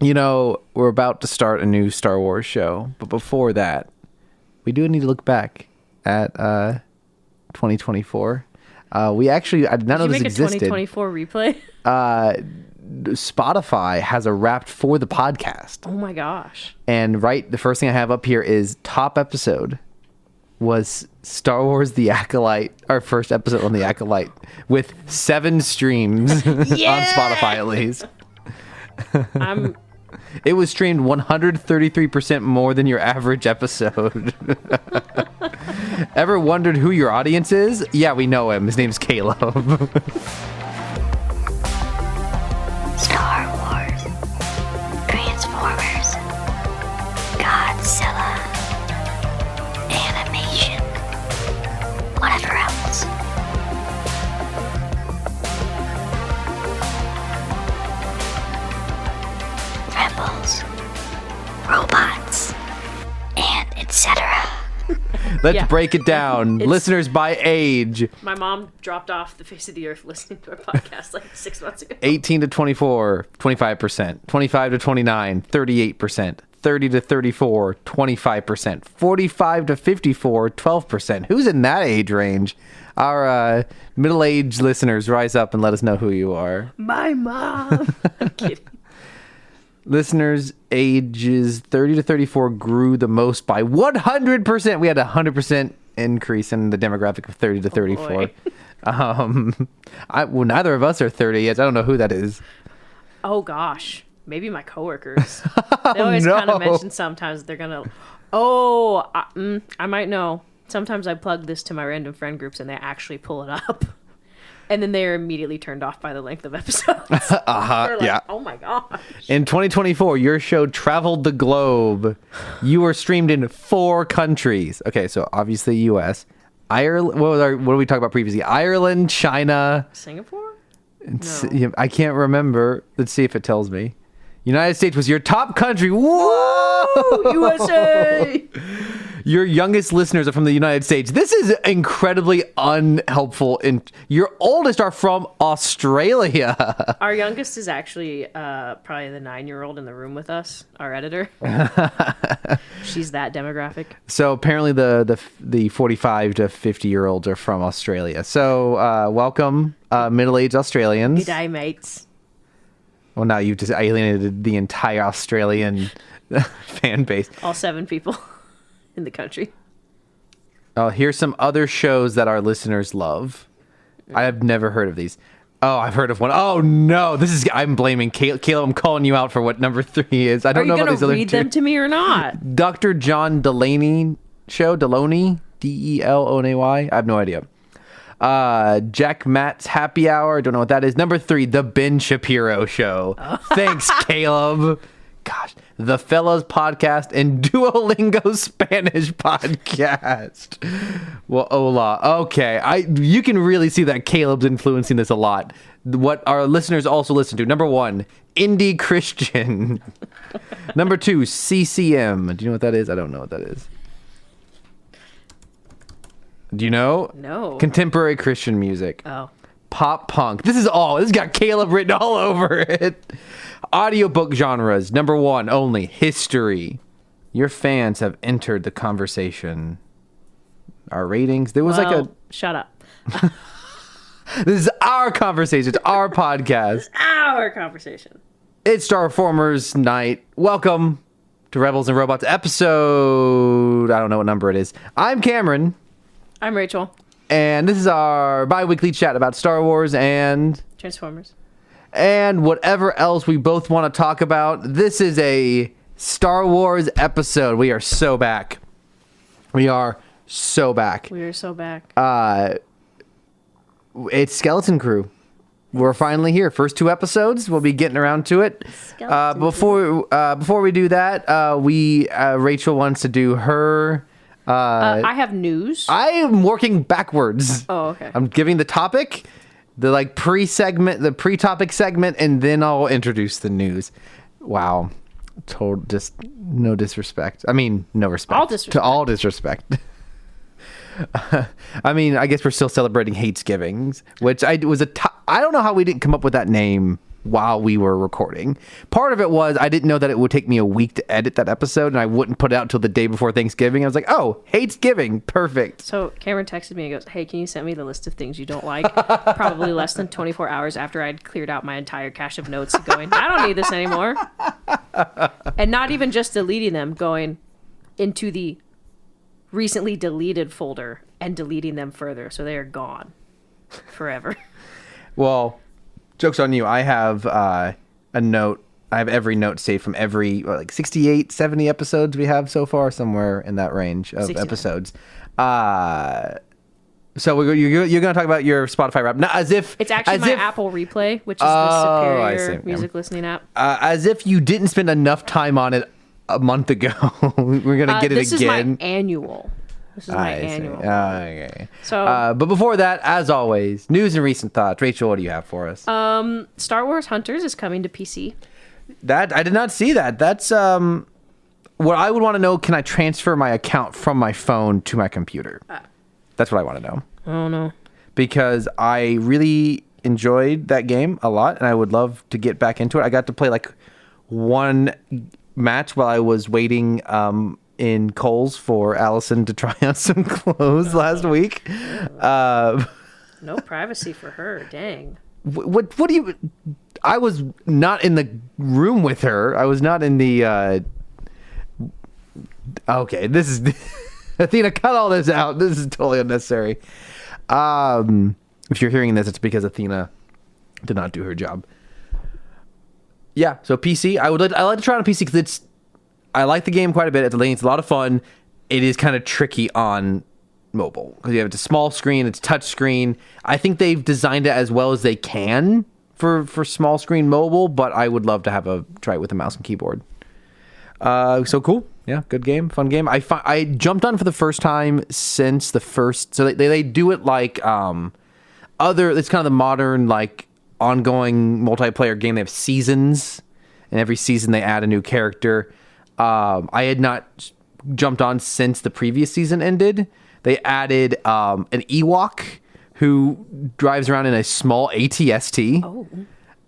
We're about to start a new Star Wars show, but before that, we do need to look back at 2024. We actually, I did not know this existed. Did you make a 2024 replay? Spotify has a Wrapped for the podcast. Oh my gosh. And the first thing I have up here is top episode was Star Wars The Acolyte, our first episode on The Acolyte, with 7 streams on Spotify at least. It was streamed 133% more than your average episode. Ever wondered who your audience is? Yeah, we know him. His name's Caleb. Star Wars, Transformers, Godzilla, animation, whatever else. Rebels, robots, and etc. Let's break it down. Listeners by age. My mom dropped off the face of the earth listening to our podcast like 6 months ago. 18 to 24, 25%. 25 to 29, 38%. 30 to 34, 25%. 45 to 54, 12%. Who's in that age range? Our middle-aged listeners, rise up and let us know who you are. My mom. I'm kidding. Listeners ages 30 to 34 grew the most by 100%. We had a 100% increase in the demographic of 30 to 34. Well, neither of us are 30 yet. I don't know who that is. Oh gosh, maybe my coworkers. They always kind of mention sometimes that they're gonna. I might know. Sometimes I plug this to my random friend groups and they actually pull it up. And then they're immediately turned off by the length of episodes. They're like, yeah. Oh my gosh. In 2024, your show traveled the globe. You were streamed in 4 countries. Okay, so obviously U.S. Ireland. What did we talk about previously? Ireland, China. Singapore? No. I can't remember. Let's see if it tells me. United States was your top country. Whoa! USA! Your youngest listeners are from the United States. This is incredibly unhelpful. Your oldest are from Australia. Our youngest is actually probably the 9-year-old in the room with us, our editor. She's that demographic. So apparently the 45 to 50-year-olds are from Australia. So welcome, middle-aged Australians. Good day, mates. Well, now you've just alienated the entire Australian fan base. All 7 people in the country. Oh, here's some other shows that our listeners love. I have never heard of these. Oh, I've heard of one. Oh no, I'm blaming Caleb. I'm calling you out for what number 3 is. I don't know about these other 2. Are you going to read them to me or not? Dr. John Delaney show, Deloney, Delonay. I have no idea. Jack Matt's Happy Hour. Don't know what that is. Number 3, The Ben Shapiro Show. Thanks, Caleb. Gosh, The Fellas Podcast and Duolingo Spanish Podcast. Well, hola. Okay, you can really see that Caleb's influencing this a lot. What our listeners also listen to. Number 1, Indie Christian. Number 2, CCM. Do you know what that is? I don't know what that is. Do you know? No. Contemporary Christian music. Oh. Pop punk. This has got Caleb written all over it. Audiobook genres. Number 1 only, history. Your fans have entered the conversation. Our ratings. There was shut up. This is our conversation. It's our podcast. Our conversation. It's Starformers night. Welcome to Rebels and Robots episode. I don't know what number it is. I'm Cameron. I'm Rachel. And this is our bi-weekly chat about Star Wars and Transformers. And whatever else we both want to talk about. This is a Star Wars episode. We are so back. We are so back. It's Skeleton Crew. We're finally here. First 2 episodes. We'll be getting around to it. Before we do that, Rachel wants to do her... I have news. I am working backwards. Oh, okay. I'm giving the topic, the pre-topic segment, and then I'll introduce the news. Wow. Just no disrespect. I mean, no respect. All disrespect. To all disrespect. I mean, I guess we're still celebrating Hatesgivings, which I don't know how we didn't come up with that name while we were recording. Part of it was I didn't know that it would take me a week to edit that episode, and I wouldn't put it out until the day before Thanksgiving. I was like, oh, hates giving. Perfect. So Cameron texted me and goes, hey, can you send me the list of things you don't like? Probably less than 24 hours after I'd cleared out my entire cache of notes going, I don't need this anymore. And not even just deleting them, going into the recently deleted folder and deleting them further. So they are gone forever. Well, joke's on you. I have a note. I have every note saved from every 68, 70 episodes we have so far, somewhere in that range of 69. episodes. So you're going to talk about your Spotify rap. Now, as if It's actually as my if, Apple Replay, which is the I superior see. music listening app. as if you didn't spend enough time on it a month ago. We're going to get it This again. is my annual. This is my I see. annual. Okay. So, but before that, as always, news and recent thoughts. Rachel, what do you have for us? Star Wars Hunters is coming to PC. That I did not see that. That's what I would want to know. Can I transfer my account from my phone to my computer? That's what I want to know. I don't know. Because I really enjoyed that game a lot, and I would love to get back into it. I got to play like one match while I was waiting in Kohl's for Allison to try on some clothes last week. No privacy for her. Dang. What do you? I was not in the room with her. I was not in the. Okay, this is Athena. Cut all this out. This is totally unnecessary. If you're hearing this, it's because Athena did not do her job. Yeah, so PC. I like to try it on PC because I like the game quite a bit. It's a lot of fun. It is kind of tricky on mobile because you have a small screen. It's touch screen. I think they've designed it as well as they can for small screen mobile, but I would love to have try it with a mouse and keyboard. So cool. Yeah, good game, fun game. I jumped on for the first time since the first. So they do it like it's kind of the modern like ongoing multiplayer game. They have seasons, and every season they add a new character. I had not jumped on since the previous season ended. They added an Ewok who drives around in a small ATST.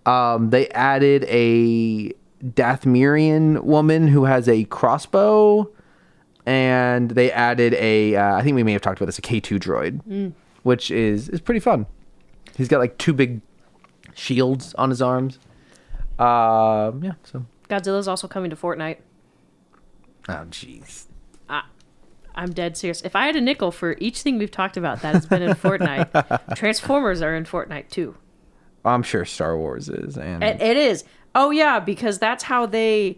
Oh. They added a Dathmirian woman who has a crossbow, and they added I think we may have talked about this, a K2 droid, which is pretty fun. He's got like two big shields on his arms. Yeah, so. Godzilla's also coming to Fortnite. Oh, jeez. I'm dead serious. If I had a nickel for each thing we've talked about that has been in Fortnite, Transformers are in Fortnite too. I'm sure Star Wars is. And It is. Oh yeah, because that's how the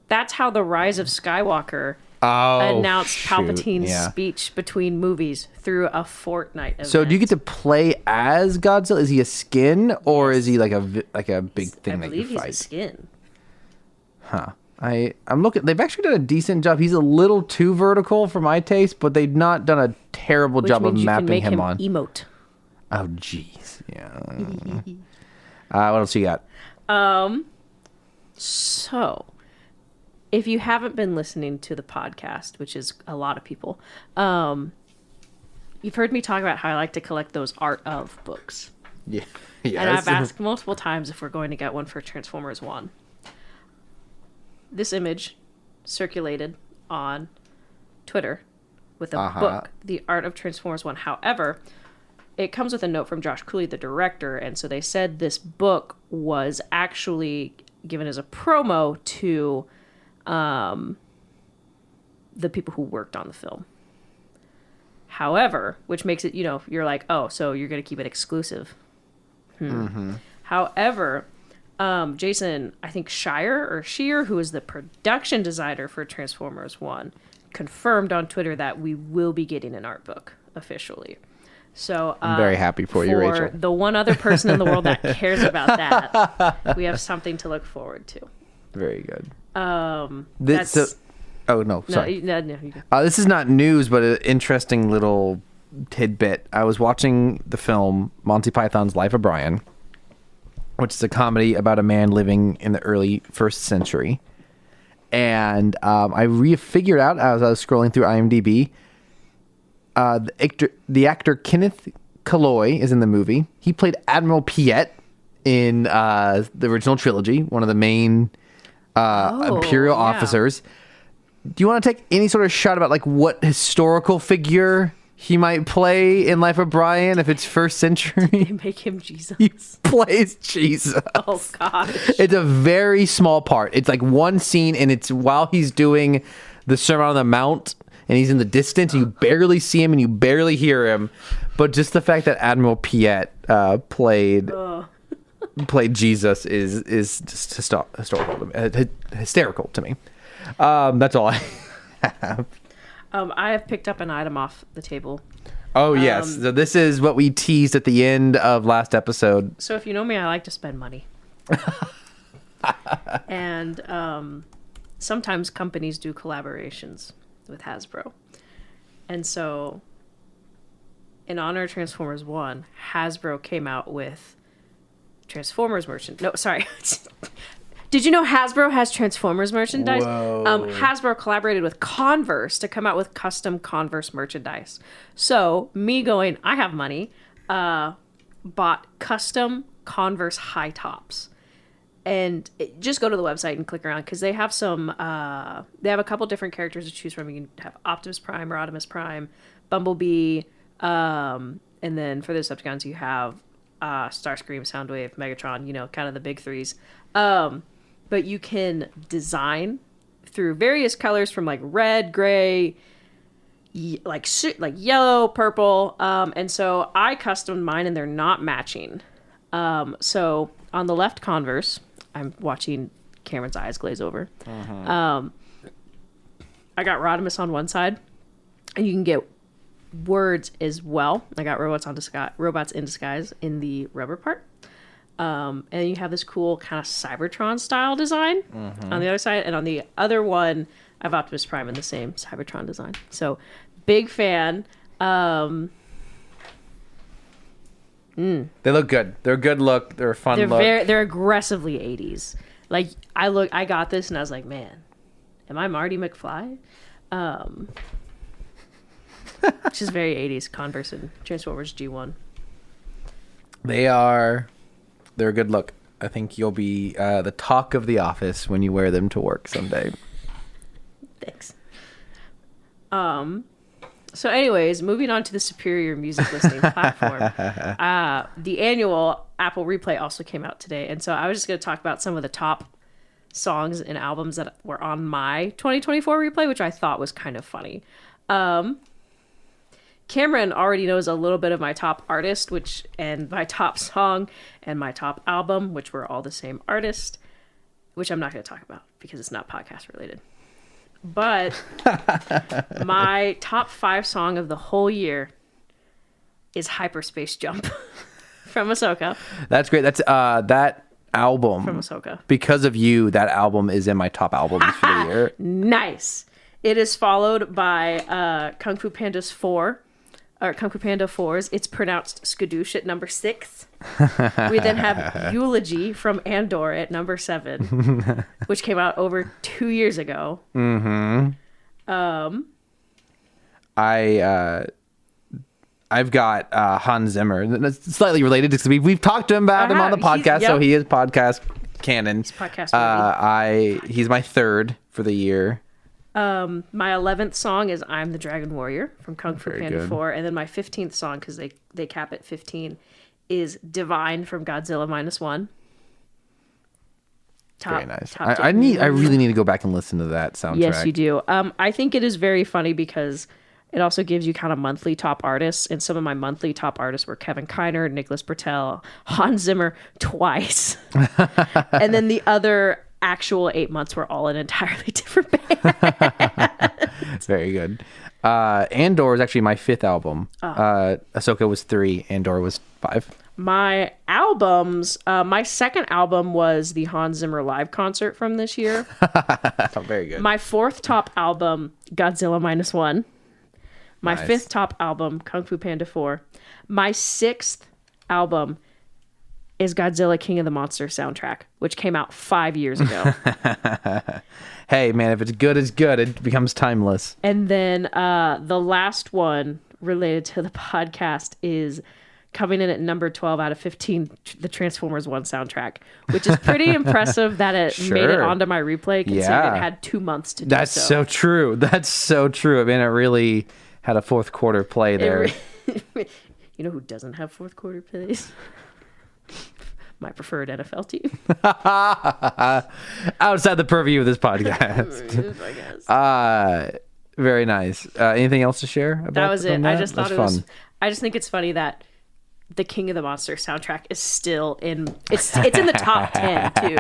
Rise of Skywalker announced Palpatine's speech between movies through a Fortnite event. So do you get to play as Godzilla? Is he a skin, or is he like a big thing that you I believe fight? he's a skin. Huh. I'm looking. They've actually done a decent job. He's a little too vertical for my taste, but they've not done a terrible job of mapping him on. Emote. Oh, jeez. Yeah. What else you got? So, if you haven't been listening to the podcast, which is a lot of people, you've heard me talk about how I like to collect those art of books. Yeah. And I've asked multiple times if we're going to get one for Transformers 1. This image circulated on Twitter with a book, The Art of Transformers 1. However, it comes with a note from Josh Cooley, the director, and so they said this book was actually given as a promo to the people who worked on the film. However, which makes it, you're like, oh, so you're going to keep it exclusive. Mm-hmm. However, Jason, I think Shear, who is the production designer for Transformers 1, confirmed on Twitter that we will be getting an art book officially. So I'm very happy for you, Rachel. For the one other person in the world that cares about that, we have something to look forward to. Very good. No, sorry. you go. This is not news, but an interesting little tidbit. I was watching the film Monty Python's Life of Brian, which is a comedy about a man living in the early 1st century. And I figured out as I was scrolling through IMDb, the actor Kenneth Kalloy is in the movie. He played Admiral Piet in the original trilogy, one of the main Imperial officers. Do you want to take any sort of shot about like what historical figure he might play in Life of Brian if it's first century? They make him Jesus. He plays Jesus. Oh gosh. It's a very small part. It's like one scene, and it's while he's doing the Sermon on the Mount, and he's in the distance, and you barely see him and you barely hear him. But just the fact that Admiral Piet played Jesus is just hysterical to me. That's all I have. I have picked up an item off the table. Oh, yes. So this is what we teased at the end of last episode. So if you know me, I like to spend money. And sometimes companies do collaborations with Hasbro. And so in honor of Transformers 1, Hasbro came out with Transformers merchandise. No, sorry. Did you know Hasbro has Transformers merchandise? Hasbro collaborated with Converse to come out with custom Converse merchandise. So me going, I have money, bought custom Converse high tops. And just go to the website and click around because they have some, they have a couple different characters to choose from. You can have Optimus Prime, Rodimus Prime, Bumblebee, and then for the Decepticons you have Starscream, Soundwave, Megatron, you know, kind of the big threes. But you can design through various colors from like red, gray, like yellow, purple. And so I customed mine and they're not matching. So on the left Converse, I'm watching Cameron's eyes glaze over. I got Rodimus on one side, and you can get words as well. I got robots in disguise in the rubber part. And you have this cool kind of Cybertron style design on the other side. And on the other one, I have Optimus Prime in the same Cybertron design. So big fan. They look good. They're a good look. They're a fun look. They're aggressively 80s. Like I got this and I was like, man, am I Marty McFly? Which is very 80s. Converse and Transformers G1. They're a good look. I think you'll be the talk of the office when you wear them to work someday. Thanks. So anyways, moving on to the superior music listening platform. The annual Apple Replay also came out today. And so I was just going to talk about some of the top songs and albums that were on my 2024 replay, which I thought was kind of funny. Cameron already knows a little bit of my top artist, and my top song and my top album, which were all the same artist, which I'm not going to talk about because it's not podcast related. But my top 5 song of the whole year is Hyperspace Jump from Ahsoka. That's great. That's that album from Ahsoka. Because of you, that album is in my top albums for the year. Nice. It is followed by Kung Fu Panda 4's It's Pronounced Skadoosh at number 6. We then have Eulogy from Andor at number 7, which came out over 2 years ago. I've got Hans Zimmer. That's slightly related because we've talked to him about him on the podcast, so he is podcast canon. He's podcast he's my 3rd for the year. My 11th song is I'm the Dragon Warrior from Kung Fu Panda 4. And then my 15th song, because they cap at 15, is Divine from Godzilla -1. Very nice. I really need to go back and listen to that soundtrack. Yes, you do. I think it is very funny because it also gives you kind of monthly top artists. And some of my monthly top artists were Kevin Kiner, Nicholas Bertel, Hans Zimmer twice. And then the other actual 8 months were all an entirely different band. It's very good. Andor is actually my 5th album. Ahsoka was 3, Andor was 5. My albums, my 2nd album was the Hans Zimmer live concert from this year. Very good. My 4th top album, Godzilla -1. My Nice. 5th top album, Kung Fu Panda 4. My 6th album is Godzilla King of the Monsters soundtrack, which came out 5 years ago. Hey, man, if it's good, it's good. It becomes timeless. And then the last one related to the podcast is coming in at number 12 out of 15, the Transformers 1 soundtrack, which is pretty impressive that it made it Sure. onto my replay, considering Yeah. it had 2 months to do That's so true. That's so true. I mean, it really had a fourth quarter play there. You know who doesn't have fourth quarter plays? My preferred NFL team. Outside the purview of this podcast. I guess. Very nice. Anything else to share about That was it. from I that? just thought That's it was. fun. I just think it's funny that the King of the Monster soundtrack is still in. It's in the top 10 too.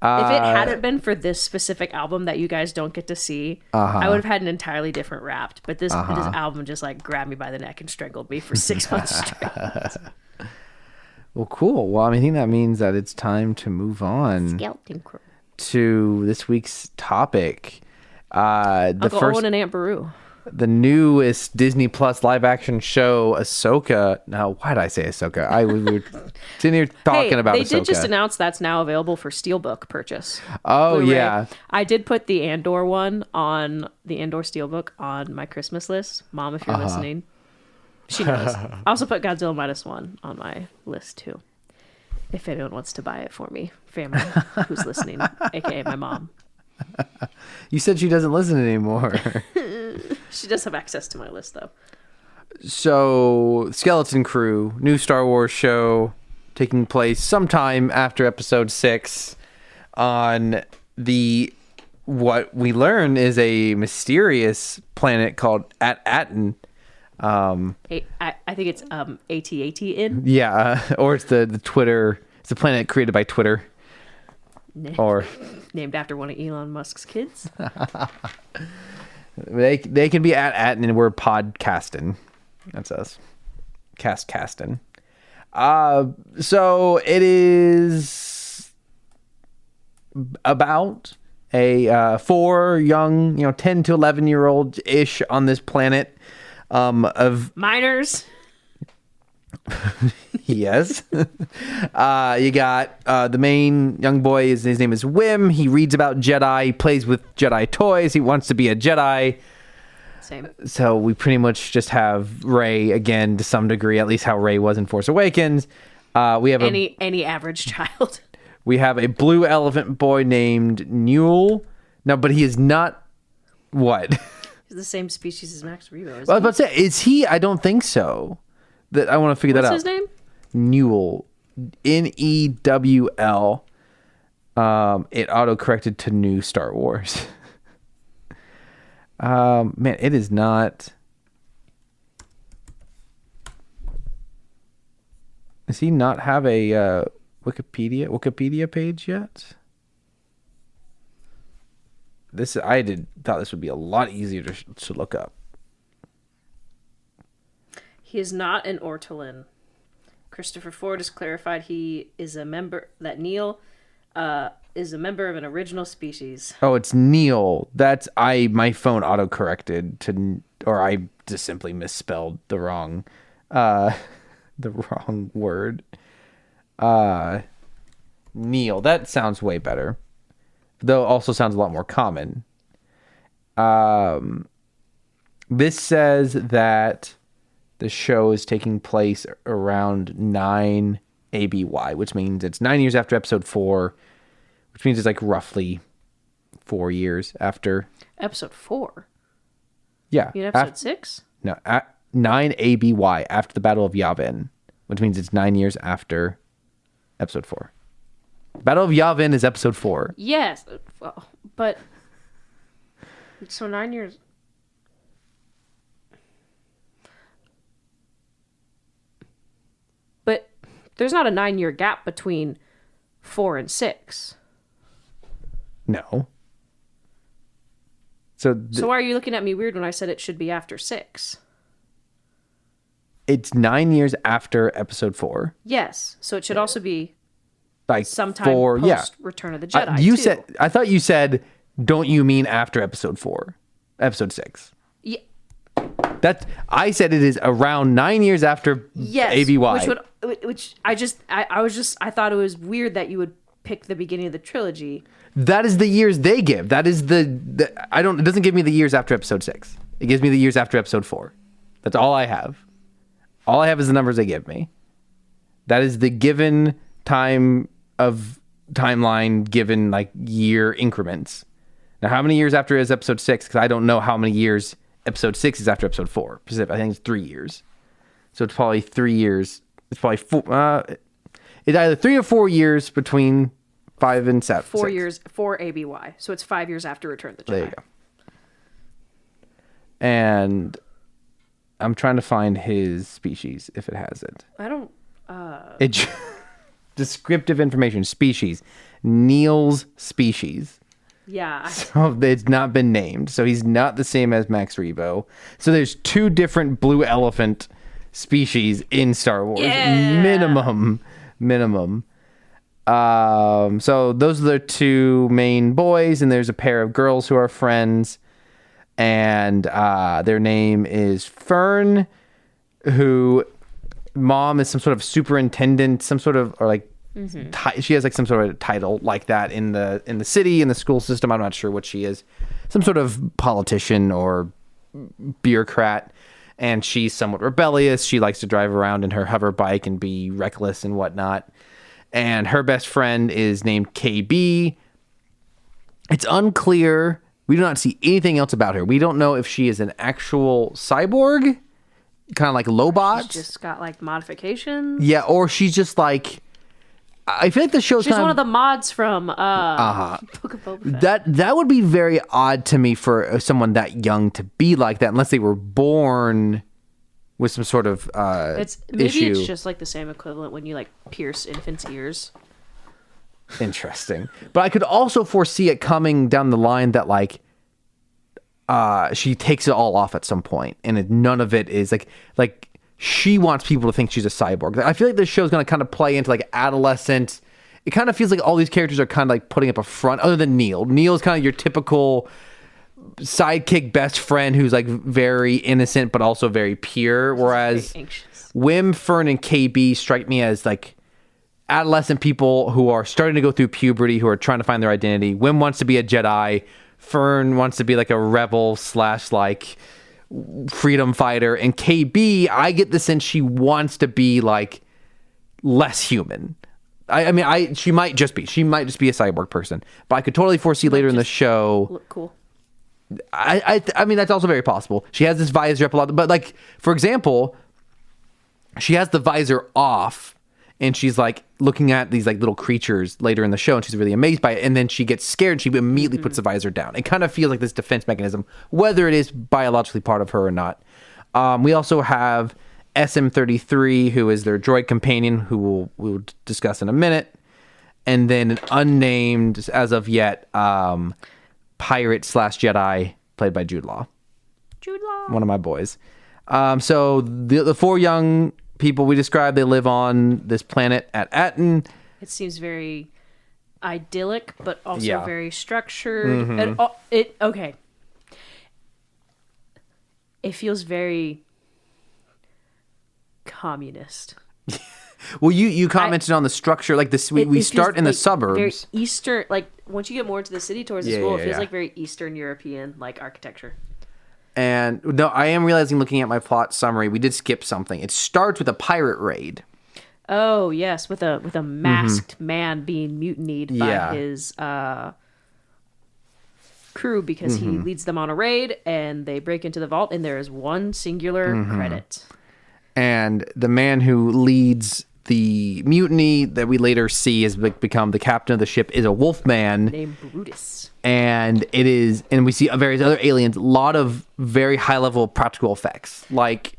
If it hadn't been for this specific album that you guys don't get to see, I would have had an entirely different Wrapped. But this album just like grabbed me by the neck and strangled me for 6 months straight. Well, cool. Well, I think that means that it's time to move on Skeleton Crew. to this week's topic. Uncle Owen and Aunt Beru. The newest Disney Plus live action show, Ahsoka. Now, why did I say Ahsoka? We were sitting here talking about they Ahsoka. did just announce that's now available for Steelbook purchase. Oh, Blu-ray. yeah. I did put the Andor one on the Andor Steelbook on my Christmas list. Mom, if you're listening, she knows. I also put Godzilla -1 on my list too. If anyone wants to buy it for me, family who's listening, aka my mom. You said she doesn't listen anymore. She does have access to my list though. So, Skeleton Crew, new Star Wars show taking place sometime after episode 6 on what we learn is a mysterious planet called At-Aten. Hey, I think it's AT in. Yeah, or it's the Twitter, it's a planet created by Twitter. Or Named after one of Elon Musk's kids. they can be At-Aten and we're podcasting. That's us. Casting. So it is about a 4 young, 10 to 11-year-old ish on this planet of Minors. yes. You got the main young boy. His name is Wim. He reads about Jedi. He plays with Jedi toys. He wants to be a Jedi. Same. So we pretty much just have Rey again to some degree, at least how Rey was in Force Awakens. We have any average child. we have a blue elephant boy named Newell. No, but he is not. What? He's the same species as Max Rebo. I was about to say, is he? I don't think so. That I want to figure that out. What's his name? Newell, Newl. It auto-corrected to New Star Wars. Man, it is not. Does he not have a Wikipedia page yet? Thought this would be a lot easier to look up. He is not an Ortolan. Christopher Ford has clarified he is a member that Neil is a member of an original species. Oh, it's Neil. My phone auto-corrected to, or I just simply misspelled the wrong word. Neil. That sounds way better. Though also sounds a lot more common. This says that the show is taking place around 9 ABY, which means it's 9 years after episode 4, which means it's like roughly 4 years after. Episode 4? Yeah. You mean episode 6? No, 9 ABY, after the Battle of Yavin, which means it's 9 years after episode 4. Battle of Yavin is episode 4. Yes, but so 9 years. But there's not a 9-year gap between 4 and 6. No. So So why are you looking at me weird when I said it should be after 6? it's 9 years after episode 4. Yes, so it should also be Like sometime 4, post Return of the Jedi. too. I thought you said, don't you mean after episode 4? Episode 6. Yeah, I said it is around 9 years after yes, ABY. which I thought it was weird that you would pick the beginning of the trilogy. That is the years they give. That is it doesn't give me the years after episode 6. It gives me the years after episode 4. That's all I have All I have is the numbers they give me. That is the given timeline, given like year increments. Now, how many years after is episode 6? Because I don't know how many years episode 6 is after episode 4. I think it's 3 years. So it's probably 3 years. It's probably it's either 3 or 4 years between 5 and 7. 4 years, 4 ABY. So it's 5 years after Return of the Jedi. There you go. And I'm trying to find his species, if it has it. I don't... Descriptive information. Species. Neil's species. Yeah. So it's not been named. So he's not the same as Max Rebo. So there's 2 different blue elephant species in Star Wars. Yeah. Minimum. So those are the 2 main boys, and there's a pair of girls who are friends. And their name is Fern, who mom is some sort of superintendent, some sort of, or like she has like some sort of title like that in the city, in the school system. I'm not sure what she is, some sort of politician or bureaucrat. And she's somewhat rebellious. She likes to drive around in her hover bike and be reckless and whatnot. And her best friend is named KB. It's unclear. We do not see anything else about her. We don't know if she is an actual cyborg, kind of like Lobot. She's just got like modifications. Yeah, or she's just like, I feel like the show's She's kind one of the mods from Book of Boba Fett. That would be very odd to me for someone that young to be like that, unless they were born with some sort of Maybe issue. it's just like the same equivalent when you like pierce infants' ears. Interesting. But I could also foresee it coming down the line that like she takes it all off at some point, and none of it is like she wants people to think she's a cyborg. I feel like this show's going to kind of play into like adolescent. It kind of feels like all these characters are kind of like putting up a front, other than Neil. Neil's kind of your typical sidekick best friend who's like very innocent but also very pure, whereas Wim, Fern, and KB strike me as like adolescent people who are starting to go through puberty, who are trying to find their identity. Wim wants to be a Jedi. Fern wants to be like a rebel / like freedom fighter. And KB, I get the sense she wants to be like less human. She might just be a cyborg person, but I could totally foresee later in the show. Look cool. I mean, that's also very possible. She has this visor up a lot, but like, for example, she has the visor off. And she's like looking at these like little creatures later in the show, and she's really amazed by it. And then she gets scared, and she immediately puts the visor down. It kind of feels like this defense mechanism, whether it is biologically part of her or not. We also have SM-33, who is their droid companion, who we'll discuss in a minute. And then an unnamed, as of yet, pirate / Jedi, played by Jude Law. One of my boys. So the 4 young people we described, they live on this planet at Aten. It seems very idyllic, but also very structured. And okay. It feels very communist. Well, you commented on the structure, like this. We start in the suburbs. Very Eastern, like once you get more into the city towards the school, it feels like very Eastern European, like architecture. And no, I am realizing, looking at my plot summary, we did skip something. It starts with a pirate raid. Oh yes, with a masked man being mutinied by his crew because he leads them on a raid, and they break into the vault, and there is one singular credit. And the man who leads the mutiny that we later see has become the captain of the ship is a wolf man named Brutus. And we see various other aliens, a lot of very high level practical effects. Like,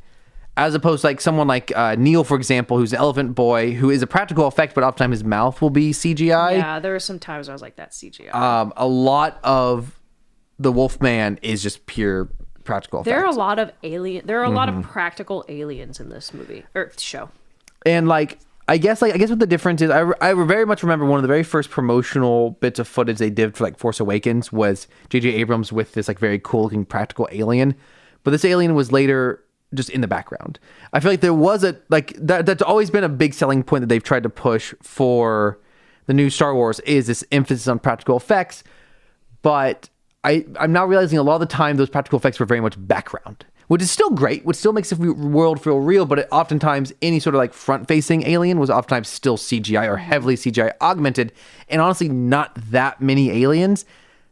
as opposed to like someone like Neil, for example, who's an elephant boy, who is a practical effect, but oftentimes his mouth will be CGI. Yeah, there were some times I was like, that's CGI. A lot of the Wolfman is just pure practical effects. There are a lot of a lot of practical aliens in this movie or show. And like, I guess what the difference is, I very much remember one of the very first promotional bits of footage they did for like Force Awakens was J.J. Abrams with this like very cool looking practical alien, but this alien was later just in the background. I feel like there was that's always been a big selling point that they've tried to push for the new Star Wars, is this emphasis on practical effects. But I'm now realizing a lot of the time those practical effects were very much background. which is still great, which still makes the world feel real, but oftentimes any sort of like front-facing alien was oftentimes still CGI or heavily CGI augmented, and honestly, not that many aliens.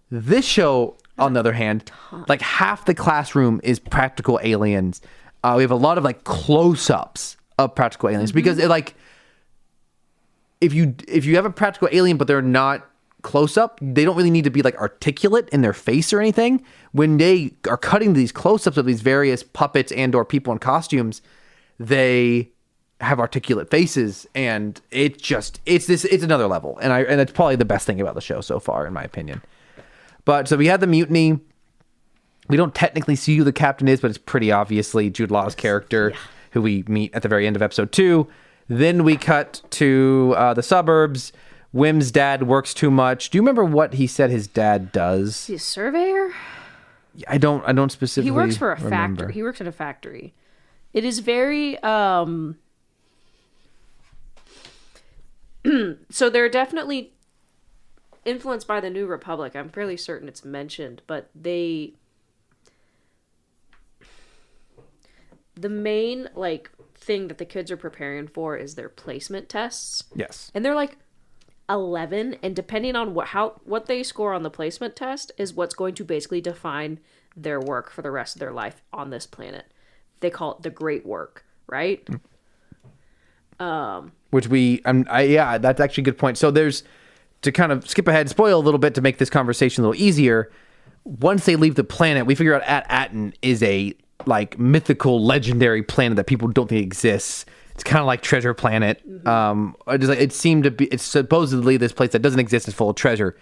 This show, on the other hand, like half the classroom is practical aliens. We have a lot of like close-ups of practical aliens because it, like, if you have a practical alien but they're not close up, they don't really need to be like articulate in their face or anything. When they are cutting these close-ups of these various puppets and or people in costumes, they have articulate faces, and it's another level. And it's probably the best thing about the show so far, in my opinion. But so we had the mutiny. We don't technically see who the captain is, but it's pretty obviously Jude Law's character, who we meet at the very end of episode 2. Then we cut to the suburbs. Wim's dad works too much. Do you remember what he said his dad does? He's a surveyor? I don't specifically He works for a remember. factory. He works in a factory. It is very so they're definitely influenced by the New Republic. I'm fairly certain it's mentioned, but the main like thing that the kids are preparing for is their placement tests. Yes. And they're like 11, and depending on what they score on the placement test is what's going to basically define their work for the rest of their life on this planet. They call it the great work, right? Which that's actually a good point. So there's, to kind of skip ahead, spoil a little bit to make this conversation a little easier. Once they leave the planet, we figure out At-Aten is a like mythical, legendary planet that people don't think exists. It's kind of like Treasure Planet. It seemed to be. It's supposedly this place that doesn't exist is full of treasure.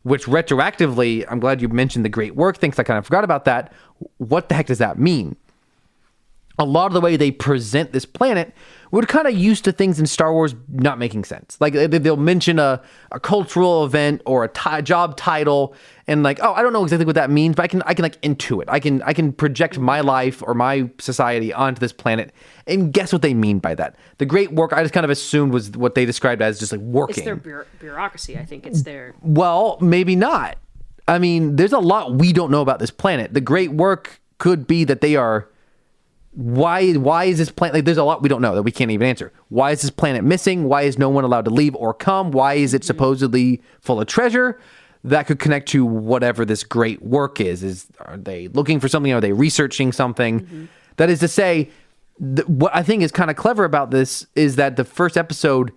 Which retroactively, I'm glad you mentioned the great work. Thanks, I kind of forgot about that. What the heck does that mean? A lot of the way they present this planet, we're kind of used to things in Star Wars not making sense. Like they'll mention a cultural event or a job title, and like, oh, I don't know exactly what that means, but I can like intuit. I can project my life or my society onto this planet and guess what they mean by that. The great work I just kind of assumed was what they described as just like working. It's their bureaucracy. I think it's their. Well, maybe not. I mean, there's a lot we don't know about this planet. The great work could be that they are. Why is this planet, like, there's a lot we don't know that we can't even answer. Why is this planet missing? Why is no one allowed to leave or come? Why is it supposedly full of treasure? That could connect to whatever this great work is. Are they looking for something? Are they researching something? That is to say, what I think is kind of clever about this is that the first episode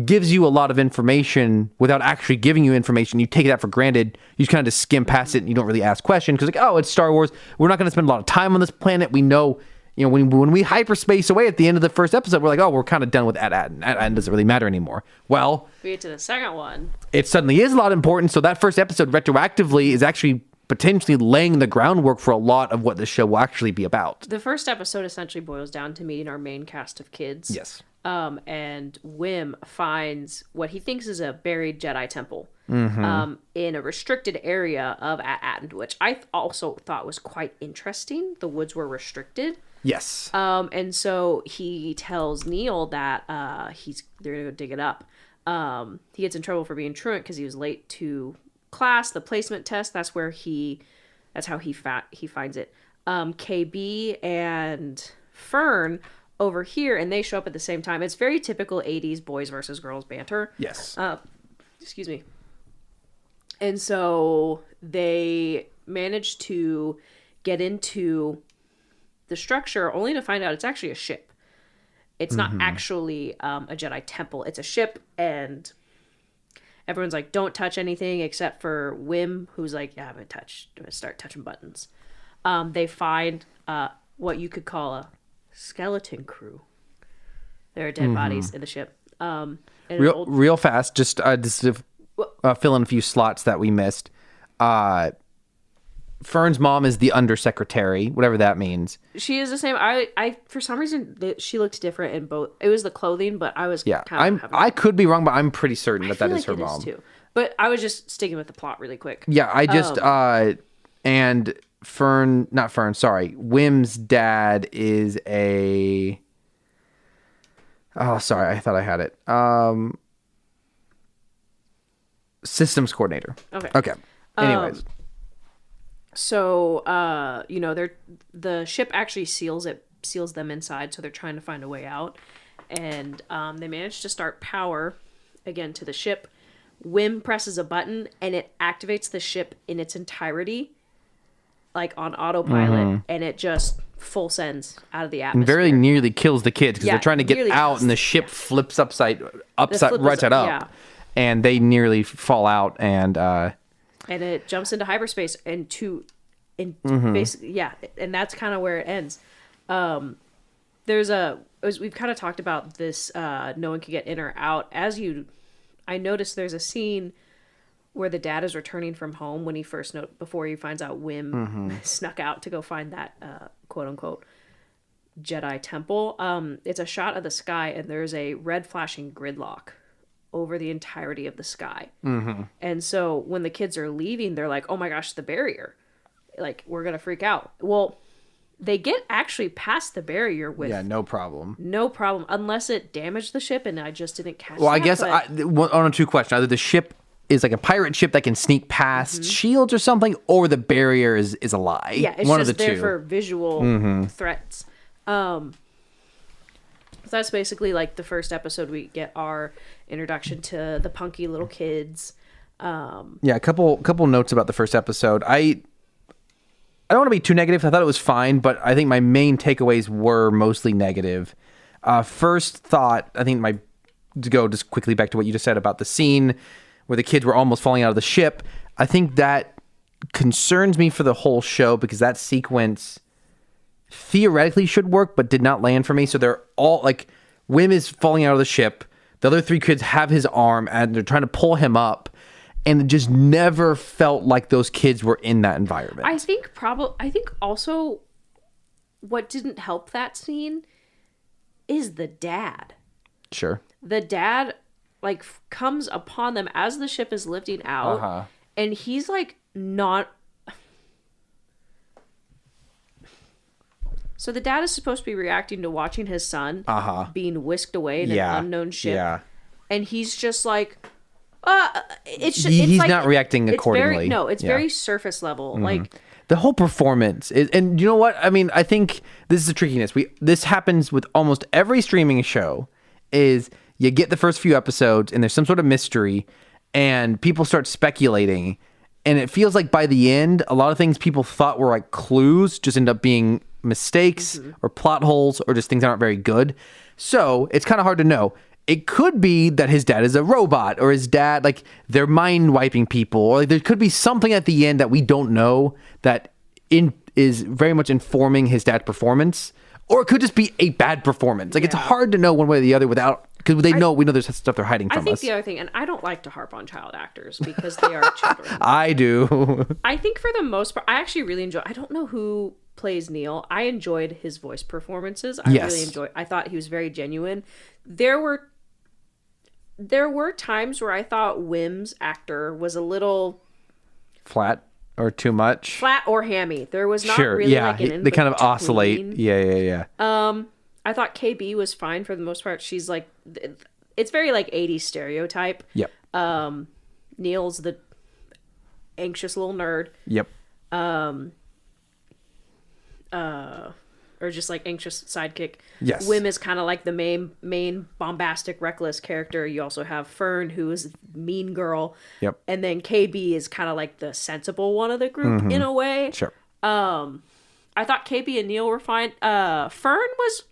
gives you a lot of information without actually giving you information. You take that for granted. You just kind of just skim past it and you don't really ask questions because, like, oh, it's Star Wars. We're not going to spend a lot of time on this planet. We know. You know, when we hyperspace away at the end of the first episode, we're like, oh, we're kind of done with At-Aten. At-Aten doesn't really matter anymore. Well, We get to the second one. It suddenly is a lot important. So that first episode retroactively is actually potentially laying the groundwork for a lot of what the show will actually be about. The first episode essentially boils down to meeting our main cast of kids. Yes. And Wim finds what he thinks is a buried Jedi temple in a restricted area of At-Aten, which I also thought was quite interesting. The woods were restricted. Yes. And so he tells Neil that they're gonna go dig it up. He gets in trouble for being truant because he was late to class, the placement test. That's how he finds it. KB and Fern over here, and they show up at the same time. It's very typical 80s boys versus girls banter. Yes. Excuse me. And so they manage to get into the structure only to find out it's actually a ship. It's not actually a Jedi temple. It's a ship, and everyone's like, don't touch anything except for Wim, who's like, yeah, I'm gonna start touching buttons. They find what you could call a skeleton crew. There are dead bodies in the ship. Real fast, just to fill in a few slots that we missed. Fern's mom is the undersecretary, whatever that means. She is the same. I for some reason she looked different in both. It was the clothing, but I was I could be wrong, but I'm pretty certain that is her mom too. But I was just sticking with the plot really quick. Yeah, I just and Wim's dad is a. Oh, sorry, I thought I had it. Systems coordinator. Okay. Okay. Anyways. So, the ship actually seals them inside, so they're trying to find a way out. And they manage to start power again to the ship. Wim presses a button, and it activates the ship in its entirety, like on autopilot, and it just full sends out of the atmosphere. And very nearly kills the kids because Yeah, they're trying to get nearly out, kills- and the ship flips right side up, yeah. and they nearly fall out. And And it jumps into hyperspace basically, yeah, and that's kind of where it ends. We've kind of talked about this, no one can get in or out. I noticed there's a scene where the dad is returning from home when before he finds out Wim snuck out to go find that quote unquote Jedi temple. It's a shot of the sky, and there's a red flashing gridlock over the entirety of the sky. And so when the kids are leaving, they're like, oh my gosh, the barrier, like, we're gonna freak out. Well, they get actually past the barrier with no problem, unless it damaged the ship, and I just didn't catch. Well, I guess on a two question: either the ship is like a pirate ship that can sneak past shields or something, or the barrier is a lie. Yeah, it's one just of the there two. for visual threats. So that's basically like the first episode. We get our introduction to the punky little kids. Yeah, a couple notes about the first episode. I don't want to be too negative. I thought it was fine, but I think my main takeaways were mostly negative. First thought, I think to go just quickly back to what you just said about the scene where the kids were almost falling out of the ship. I think that concerns me for the whole show because that sequence theoretically should work, but did not land for me. So they're all like, Wim is falling out of the ship. The other three kids have his arm and they're trying to pull him up. And it just never felt like those kids were in that environment. I think also what didn't help that scene is the dad. Sure. The dad like comes upon them as the ship is lifting out, and he's like not. So the dad is supposed to be reacting to watching his son being whisked away in an unknown ship, and he's just like. He's like, not reacting accordingly. It's very surface level. Like the whole performance is, and you know what? I mean, I think this is the trickiness. This happens with almost every streaming show. Is you get the first few episodes and there's some sort of mystery, and people start speculating, and it feels like by the end, a lot of things people thought were like clues just end up being mistakes or plot holes or just things that aren't very good. So it's kind of hard to know. It could be that his dad is a robot, or his dad, like, they're mind wiping people, or like there could be something at the end that we don't know that is very much informing his dad's performance, or it could just be a bad performance. Like, it's hard to know one way or the other because we know there's stuff they're hiding from us. I think the other thing, and I don't like to harp on child actors because they are children. I do. I think for the most part, I actually really enjoy. I don't know who plays Neil. I enjoyed his voice performances. I thought he was very genuine. There were times where I thought Wim's actor was a little flat or too much. Flat or hammy. There was not really like an in they kind of between. oscillate. Yeah. I thought KB was fine for the most part. She's like, it's very like 80s stereotype. Yep. Neil's the anxious little nerd. Yep. Or just like anxious sidekick. Yes. Wim is kind of like the main bombastic, reckless character. You also have Fern, who is mean girl. Yep. And then KB is kind of like the sensible one of the group in a way. Sure. I thought KB and Neil were fine. Fern was,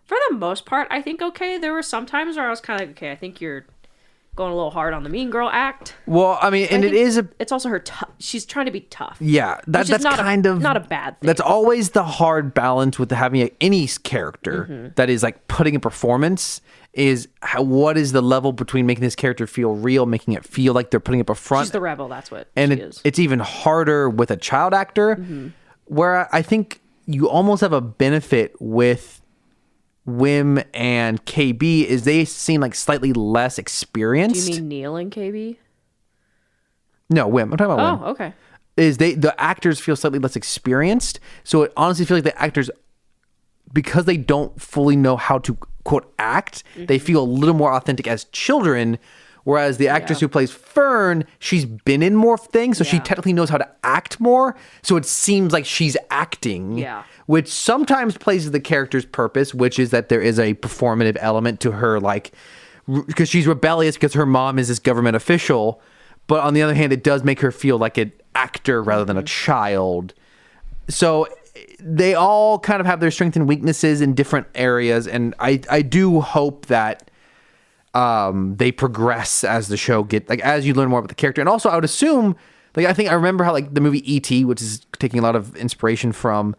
for the most part, I think okay. There were some times where I was kind of like, okay, I think you're going a little hard on the mean girl act. Well, I mean, and it's also her she's trying to be tough. Yeah, that's not not a bad thing. That's always the hard balance with having any character that is like putting a performance is what is the level between making this character feel real, making it feel like they're putting up a front. She's the rebel, that's what and she is. It's even harder with a child actor where I think you almost have a benefit with Wim and KB is they seem like slightly less experienced. Do you mean Neil and KB? No, Wim. I'm talking about Wim. Oh, okay. Is the actors feel slightly less experienced. So it honestly feels like the actors, because they don't fully know how to quote act, they feel a little more authentic as children, Whereas the actress who plays Fern, she's been in more things, so she technically knows how to act more. So it seems like she's acting, which sometimes plays to the character's purpose, which is that there is a performative element to her, like, because she's rebellious because her mom is this government official. But on the other hand, it does make her feel like an actor rather than a child. So they all kind of have their strengths and weaknesses in different areas. And I do hope that they progress as the show as you learn more about the character. And also I would assume, I remember how the movie E.T., which is taking a lot of inspiration from,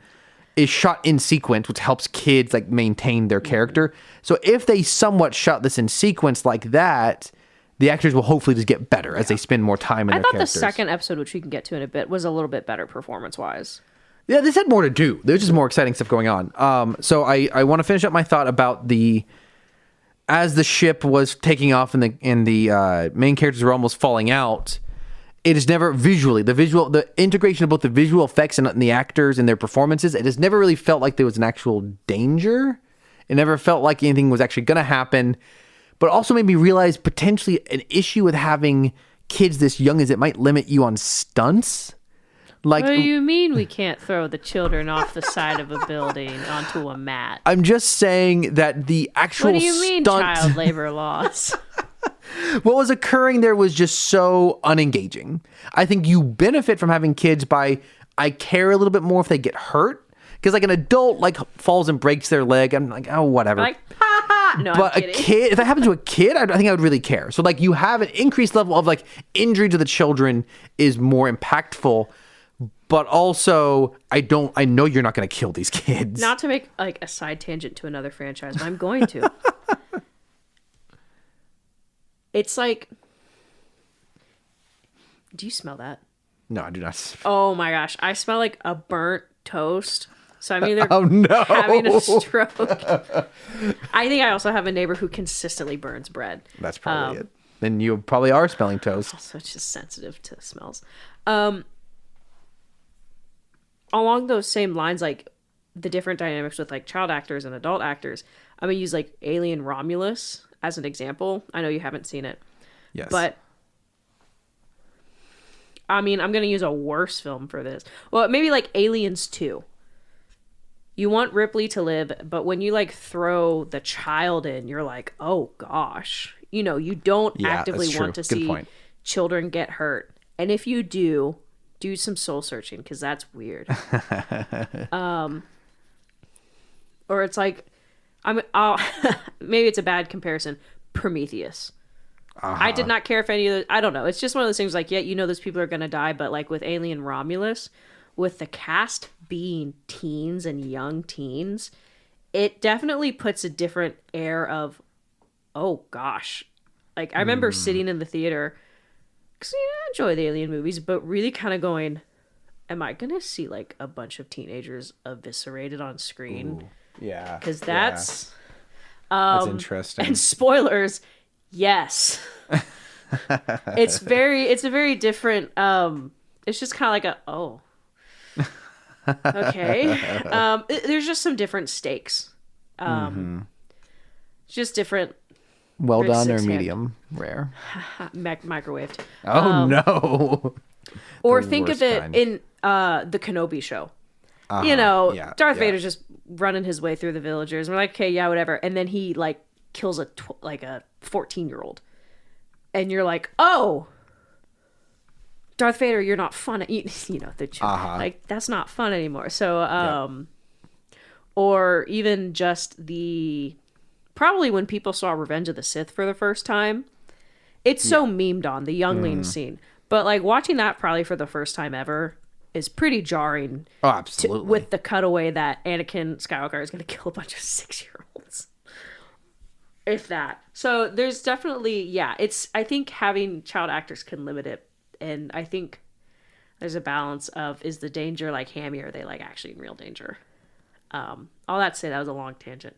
is shot in sequence, which helps kids maintain their character. So if they somewhat shot this in sequence like that, the actors will hopefully just get better as they spend more time in their characters. I thought the second episode, which we can get to in a bit, was a little bit better performance-wise. Yeah, this had more to do. There's just more exciting stuff going on. So I want to finish up my thought about as the ship was taking off and the main characters were almost falling out. It is never visually the integration of both the visual effects and the actors and their performances. It has never really felt like there was an actual danger. It never felt like anything was actually going to happen. But also made me realize potentially an issue with having kids this young is it might limit you on stunts. What do you mean we can't throw the children off the side of a building onto a mat? I'm just saying that the actual What do you mean child labor laws? What was occurring there was just so unengaging. I think you benefit from having kids by, I care a little bit more if they get hurt. Because an adult falls and breaks their leg, I'm like, oh, whatever. No, but a kid, if that happens to a kid, I think I would really care. So you have an increased level of injury to the children is more impactful. But also, I know you're not going to kill these kids. Not to make a side tangent to another franchise, but I'm going to. It's do you smell that? No, I do not. Oh my gosh, I smell like a burnt toast. So I'm either having a stroke. I think I also have a neighbor who consistently burns bread. That's probably it. Then you probably are smelling toast. Also, it's just sensitive to smells. Along those same lines, the different dynamics with child actors and adult actors, I'm gonna use Alien Romulus as an example. I know you haven't seen it. Yes. But I mean, I'm gonna use a worse film for this. Well, maybe Aliens 2. You want Ripley to live, but when you throw the child in, you're like, oh gosh. You don't actively want to see children get hurt. And if you do some soul searching, because that's weird. Or it's maybe it's a bad comparison. Prometheus. I did not care if any of those, I don't know. It's just one of those things those people are going to die, but with Alien Romulus, with the cast being teens and young teens, it definitely puts a different air of, oh gosh. I remember sitting in the theater, because I enjoy the Alien movies, but really kind of going, am I going to see a bunch of teenagers eviscerated on screen? Ooh, yeah. Because that's interesting. And spoilers, yes. It's a very different, it's just kind of okay. There's just some different stakes. Just different. Well done or medium rare? Microwaved. Oh, no. Or think of it in the Kenobi show. Darth Vader's just running his way through the villagers. And we're okay, yeah, whatever. And then he kills a 14-year-old. And you're like, oh, Darth Vader, you're not fun. That's not fun anymore. So, or even just probably when people saw Revenge of the Sith for the first time, it's so memed on, the youngling scene. But watching that probably for the first time ever is pretty jarring. Oh, absolutely. With the cutaway that Anakin Skywalker is going to kill a bunch of 6-year-olds. If that. So there's definitely, I think having child actors can limit it. And I think there's a balance of, is the danger hammy, or are they actually in real danger? All that to say, that was a long tangent.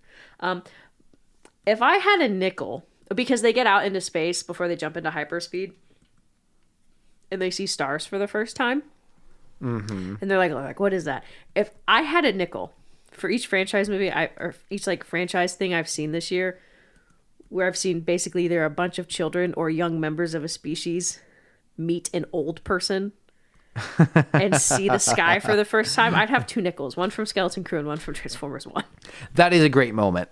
If I had a nickel, because they get out into space before they jump into hyperspeed, and they see stars for the first time, and they're like, what is that? If I had a nickel for each franchise movie, or each franchise thing I've seen this year, where I've seen basically there are a bunch of children or young members of a species meet an old person and see the sky for the first time. I'd have 2 nickels, one from Skeleton Crew and one from Transformers 1. That is a great moment.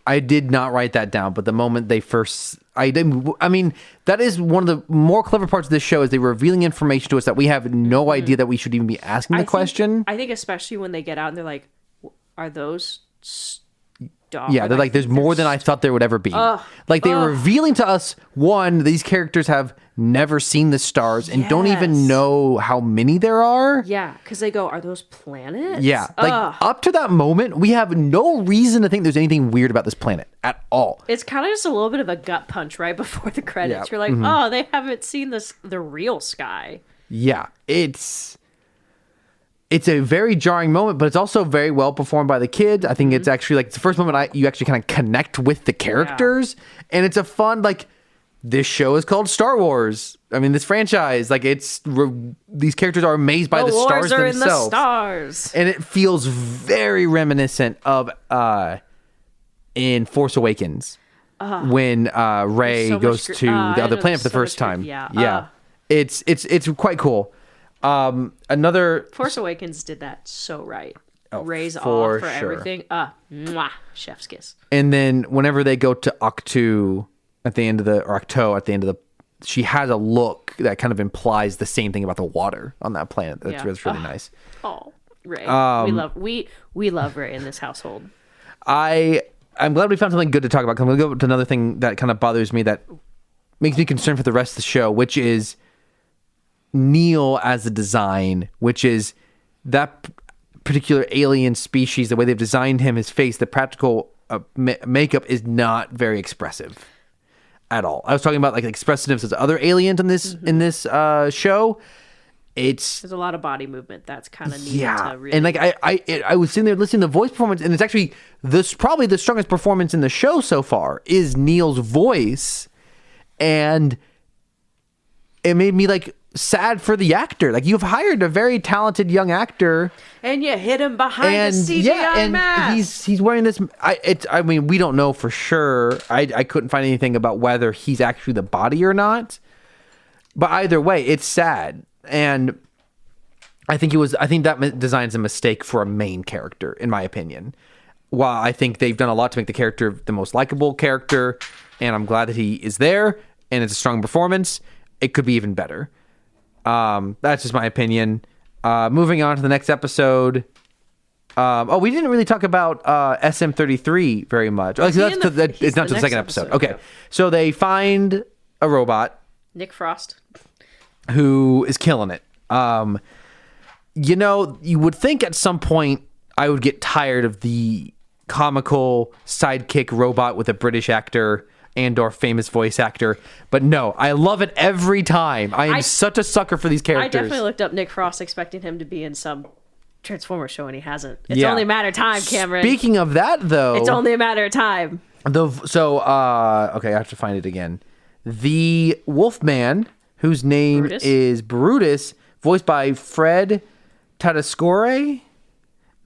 I did not write that down, but the moment they first, I mean, that is one of the more clever parts of this show is they revealing information to us that we have no idea that we should even be asking the question. I think especially when they get out and they're like, are those stars? Yeah, they're like, there's more than I thought there would ever be. Like they're revealing to us, one, these characters have never seen the stars and don't even know how many there are. Yeah, because they go, are those planets? Yeah, like up to that moment, we have no reason to think there's anything weird about this planet at all. It's kind of just a little bit of a gut punch right before the credits. You're like, oh, they haven't seen the real sky. Yeah, it's a very jarring moment, but it's also very well performed by the kids. I think it's actually like it's the first moment you actually kind of connect with the characters, and it's a fun like. This show is called Star Wars. I mean, this franchise, like these characters are amazed by the stars are themselves. In the stars. And it feels very reminiscent of in Force Awakens when Rey goes to the other planet for the first time. Yeah. It's quite cool. Another Force Awakens did that so right. Rey's for off for everything. Mwah, chef's kiss. And then whenever they go to Octo at the end of the, she has a look that kind of implies the same thing about the water on that planet. That's really nice. Oh, Rey. We love Rey in this household. I'm glad we found something good to talk about. I'm going to go to another thing that kind of bothers me that makes me concerned for the rest of the show, which is Neil as a design, which is that particular alien species, the way they've designed him, his face, the practical makeup is not very expressive at all. I was talking about like expressiveness as other aliens in this show. There's a lot of body movement that's kind of needed to really... And like I was sitting there listening to the voice performance, and it's actually probably the strongest performance in the show so far is Neil's voice, and it made me like sad for the actor. Like you've hired a very talented young actor, and you hit him behind the CGI mask. He's wearing this. I mean, we don't know for sure. I couldn't find anything about whether he's actually the body or not. But either way, it's sad, and I think that design's a mistake for a main character, in my opinion. While I think they've done a lot to make the character the most likable character, and I'm glad that he is there, and it's a strong performance. It could be even better. That's just my opinion. Moving on to the next episode. We didn't really talk about SM33 very much. It's not to the second episode. Okay. Yeah. So they find a robot. Nick Frost. Who is killing it. You would think at some point I would get tired of the comical sidekick robot with a British actor and or famous voice actor, but no, I love it every time. I am such a sucker for these characters. I definitely looked up Nick Frost expecting him to be in some Transformers show, and he hasn't. It's only a matter of time, Cameron. Speaking of that, though, it's only a matter of time. Okay, I have to find it again. The Wolfman, whose name is Brutus, voiced by Fred Tatasciore.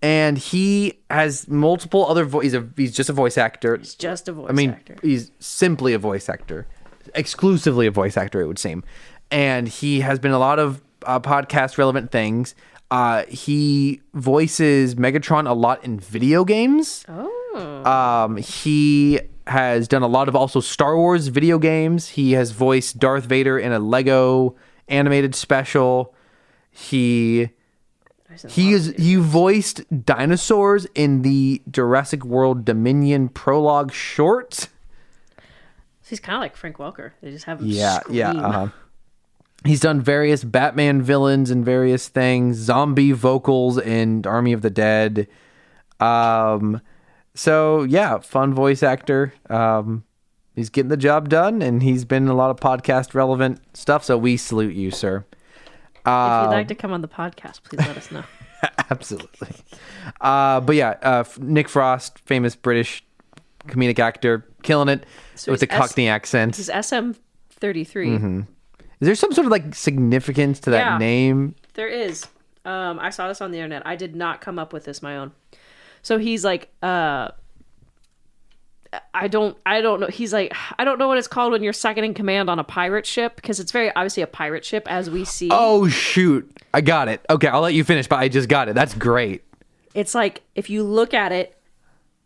And he has multiple other he's just a voice actor. He's just a voice actor. He's simply a voice actor. Exclusively a voice actor, it would seem. And he has been in a lot of podcast relevant things. He voices Megatron a lot in video games. Oh. He has done a lot of also Star Wars video games. He has voiced Darth Vader in a Lego animated special. He voiced dinosaurs in the Jurassic World Dominion prologue short. He's kind of like Frank Welker. They just have him scream. Yeah. He's done various Batman villains and various things, zombie vocals in Army of the Dead. So yeah, fun voice actor. He's getting the job done, and he's been in a lot of podcast relevant stuff. So we salute you, sir. If you'd like to come on the podcast, please let us know. Absolutely. But yeah, Nick Frost, famous British comedic actor, killing it with the Cockney accent. He's SM33. Mm-hmm. Is there some sort of like significance to that name? There is. I saw this on the internet. I did not come up with this my own. So he's like I don't know. He's like, I don't know what it's called when you're second in command on a pirate ship, because it's very obviously a pirate ship as we see. Oh, shoot. I got it. Okay, I'll let you finish, but I just got it. That's great. It's like, if you look at it,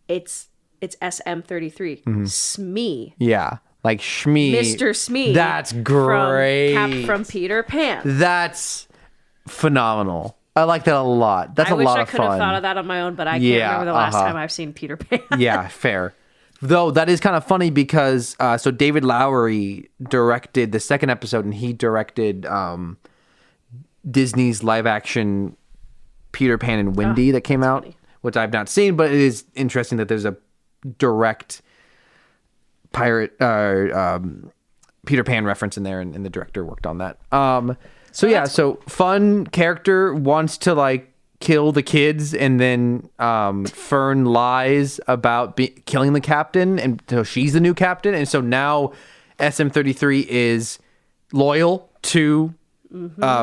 it's SM-33. Smee. Yeah. Like Shmee. Mr. Smee. That's great. From Peter Pan. That's phenomenal. I like that a lot. That's a lot of fun. I wish I could have thought of that on my own, but I can't remember the last time I've seen Peter Pan. Yeah, fair. Though that is kind of funny because so David Lowery directed the second episode, and he directed Disney's live action Peter Pan and Wendy that came out, which I've not seen, but it is interesting that there's a direct pirate Peter Pan reference in there, and the director worked on that. So fun character wants to like kill the kids, and then Fern lies about killing the captain, and so she's the new captain, and so now SM-33 is loyal to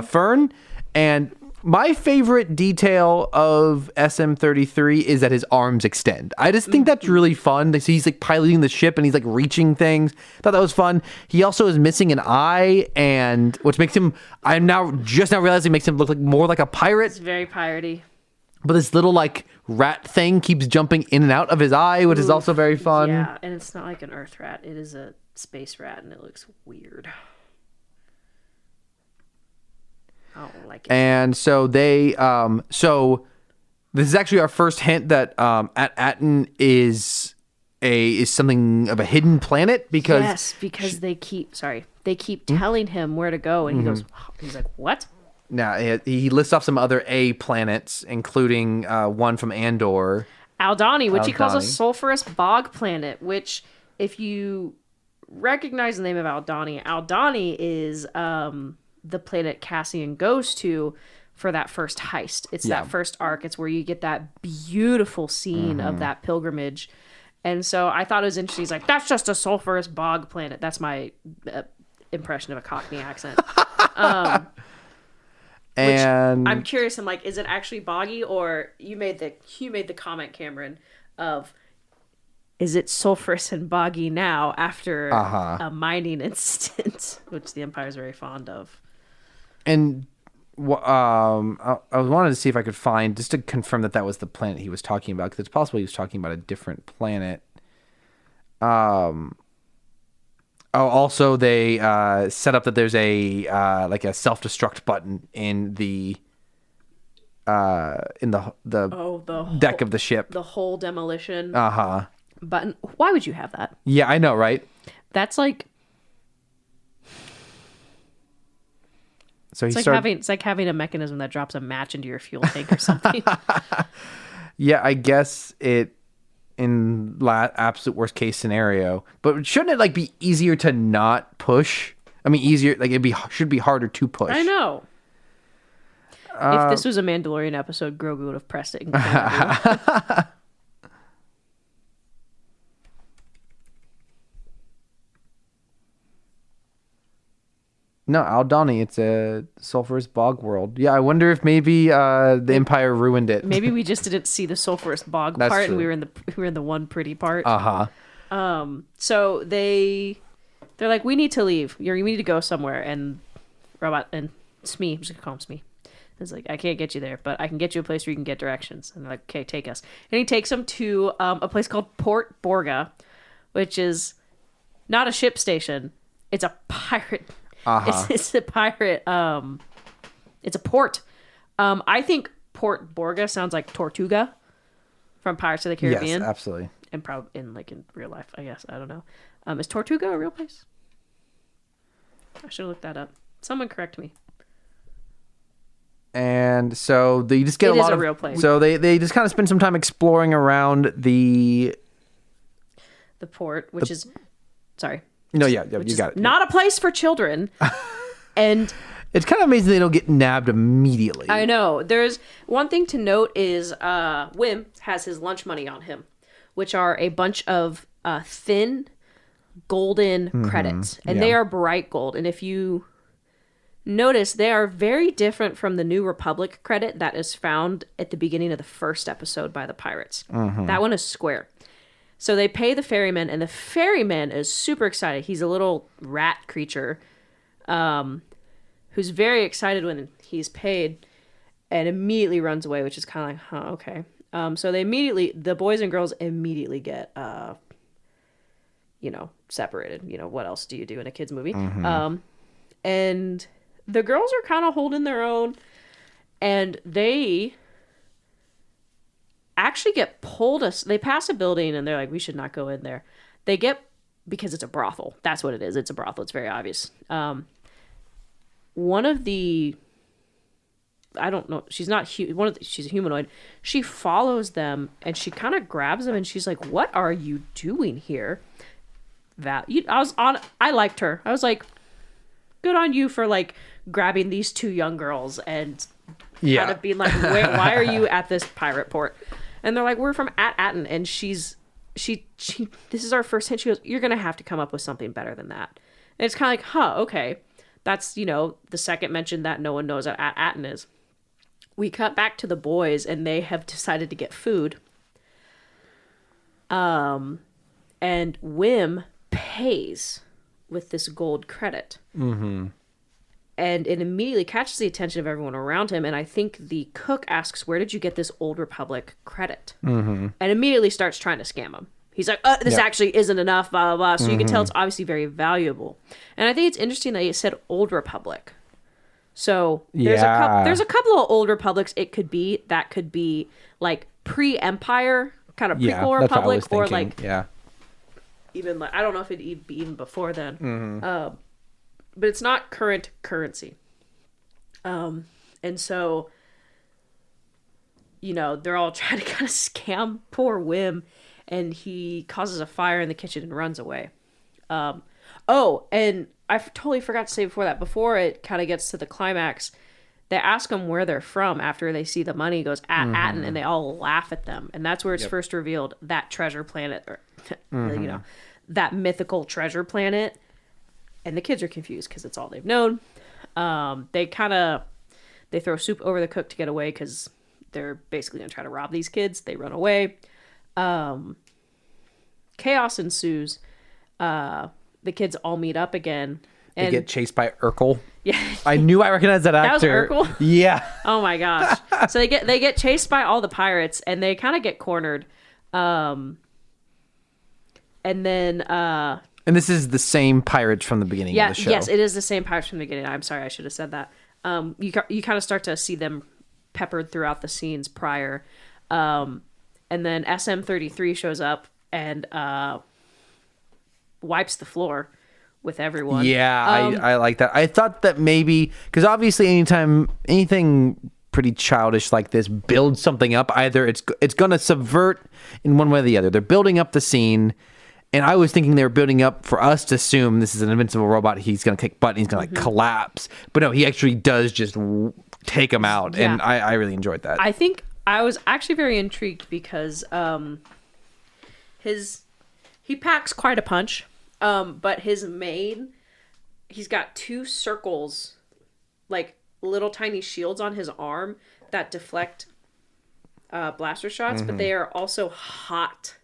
Fern. And my favorite detail of SM-33 is that his arms extend. I just think that's really fun. So he's like piloting the ship and he's like reaching things. Thought that was fun. He also is missing an eye, and which makes him, I'm now realizing, makes him look like more like a pirate. It's very piratey. But this little like rat thing keeps jumping in and out of his eye, which is also very fun. Yeah, and it's not like an earth rat. It is a space rat, and it looks weird. I don't like it. And so they, so this is actually our first hint that Aten is something of a hidden planet, because they keep telling him where to go, and he's like, what? Now he lists off some other A planets, including one from Andor, Aldani, which he calls a sulfurous bog planet. Which, if you recognize the name of Aldani is the planet Cassian goes to for that first heist. It's that first arc. It's where you get that beautiful scene of that pilgrimage. And so I thought it was interesting. He's like, that's just a sulfurous bog planet. That's my impression of a Cockney accent. And I'm curious. I'm like, is it actually boggy, or you made the comment, Cameron, of is it sulfurous and boggy now after a mining incident, which the Empire is very fond of. And I wanted to see if I could find, just to confirm that was the planet he was talking about, because it's possible he was talking about a different planet. Also they set up that there's a like a self-destruct button in the deck of the ship. The whole demolition button. Why would you have that? Yeah, I know, right? That's like... So it's like having a mechanism that drops a match into your fuel tank or something. Yeah, I guess it in absolute worst case scenario. But shouldn't it like be easier to not push? I mean, easier, like should be harder to push. I know. If this was a Mandalorian episode, Grogu would have pressed it. No, Aldani, it's a sulfurous bog world. Yeah, I wonder if maybe the Empire ruined it. Maybe we just didn't see the sulfurous bog part, true. And we were in the one pretty part. So they're like, we need to leave. We need to go somewhere. And Robot and Smee, I'm just gonna call him Smee. It's like, I can't get you there, but I can get you a place where you can get directions. And they're like, okay, take us. And he takes them to a place called Port Borga, which is not a ship station. It's a pirate. It's a pirate. It's a port. I think Port Borga sounds like Tortuga from Pirates of the Caribbean. Yes, absolutely. And probably in real life, I guess. I don't know. Is Tortuga a real place? I should have looked that up. Someone correct me. And so they just get a real place. So they just kind of spend some time exploring around the port, which is sorry. No, yeah, you got it. Not a place for children. And it's kind of amazing they don't get nabbed immediately. I know. There's one thing to note is Wim has his lunch money on him, which are a bunch of thin golden credits. And they are bright gold. And if you notice, they are very different from the New Republic credit that is found at the beginning of the first episode by the pirates. That one is square. So they pay the ferryman, and the ferryman is super excited. He's a little rat creature who's very excited when he's paid and immediately runs away, which is kind of like, huh, okay. So the boys and girls immediately get, separated. What else do you do in a kid's movie? And the girls are kind of holding their own, and they actually get pulled they pass a building and they're like, we should not go in there. Because it's a brothel. That's what it is. It's a brothel. It's very obvious. One of the, I don't know, she's not she's a humanoid. She follows them and she kind of grabs them and she's like, what are you doing here? I liked her. I was like, good on you for like grabbing these two young girls and kind of being like, why are you at this pirate port? And they're like, we're from Atten, and she this is our first hint. She goes, you're gonna have to come up with something better than that. And it's kind of like, huh, okay, that's the second mention that no one knows what Atten is. We cut back to the boys, and they have decided to get food. And Wim pays with this gold credit. Mm-hmm. And it immediately catches the attention of everyone around him. And I think the cook asks, where did you get this Old Republic credit? Mm-hmm. And immediately starts trying to scam him. He's like, this actually isn't enough, blah, blah, blah. So you can tell it's obviously very valuable. And I think it's interesting that he said Old Republic. So there's a couple of Old Republics it could be. That could be like pre-Empire, kind of prequel Republic. Or like, even like, I don't know if it'd be even before then. Mm-hmm. But it's not current currency. And so, they're all trying to kind of scam poor Wim, and he causes a fire in the kitchen and runs away. And I totally forgot to say before it kind of gets to the climax, they ask him where they're from after they see the money. He goes, Atten, and they all laugh at them. And that's where it's first revealed that treasure planet, or, that mythical treasure planet. And the kids are confused because it's all they've known. They throw soup over the cook to get away because they're basically going to try to rob these kids. They run away. Chaos ensues. The kids all meet up again. And they get chased by Urkel. Yeah. I knew I recognized that actor. That was Urkel? Yeah. Oh my gosh. So they get chased by all the pirates and they kind of get cornered. And then... And this is the same pirates from the beginning of the show. Yes, it is the same pirates from the beginning. I'm sorry, I should have said that. You kind of start to see them peppered throughout the scenes prior. And then SM-33 shows up and wipes the floor with everyone. Yeah, I like that. I thought that maybe, because obviously anything pretty childish like this builds something up, either it's going to subvert in one way or the other. They're building up the scene. And I was thinking they were building up for us to assume this is an invincible robot. He's going to kick butt and he's going to collapse. But no, he actually does just take him out. Yeah. And I really enjoyed that. I think I was actually very intrigued because he packs quite a punch. But his main, he's got two circles, like little tiny shields on his arm that deflect blaster shots. But they are also hot.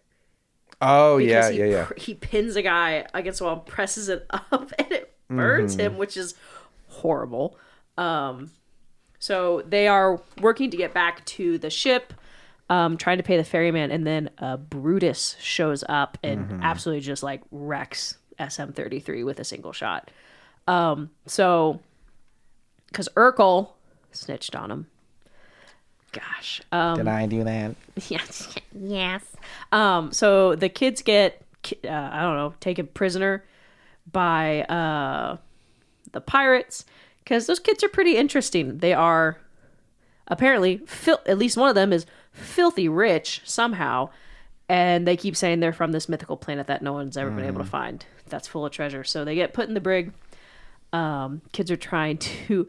Oh, yeah. He pins a guy against the wall and presses it up and it burns him, which is horrible. So they are working to get back to the ship, trying to pay the ferryman, and then Brutus shows up and absolutely just like wrecks SM-33 with a single shot. So, because Urkel snitched on him. Gosh. Did I do that? Yes. Yes. So the kids get, taken prisoner by the pirates because those kids are pretty interesting. They are apparently, at least one of them is filthy rich somehow. And they keep saying they're from this mythical planet that no one's ever been able to find that's full of treasure. So they get put in the brig. Kids are trying to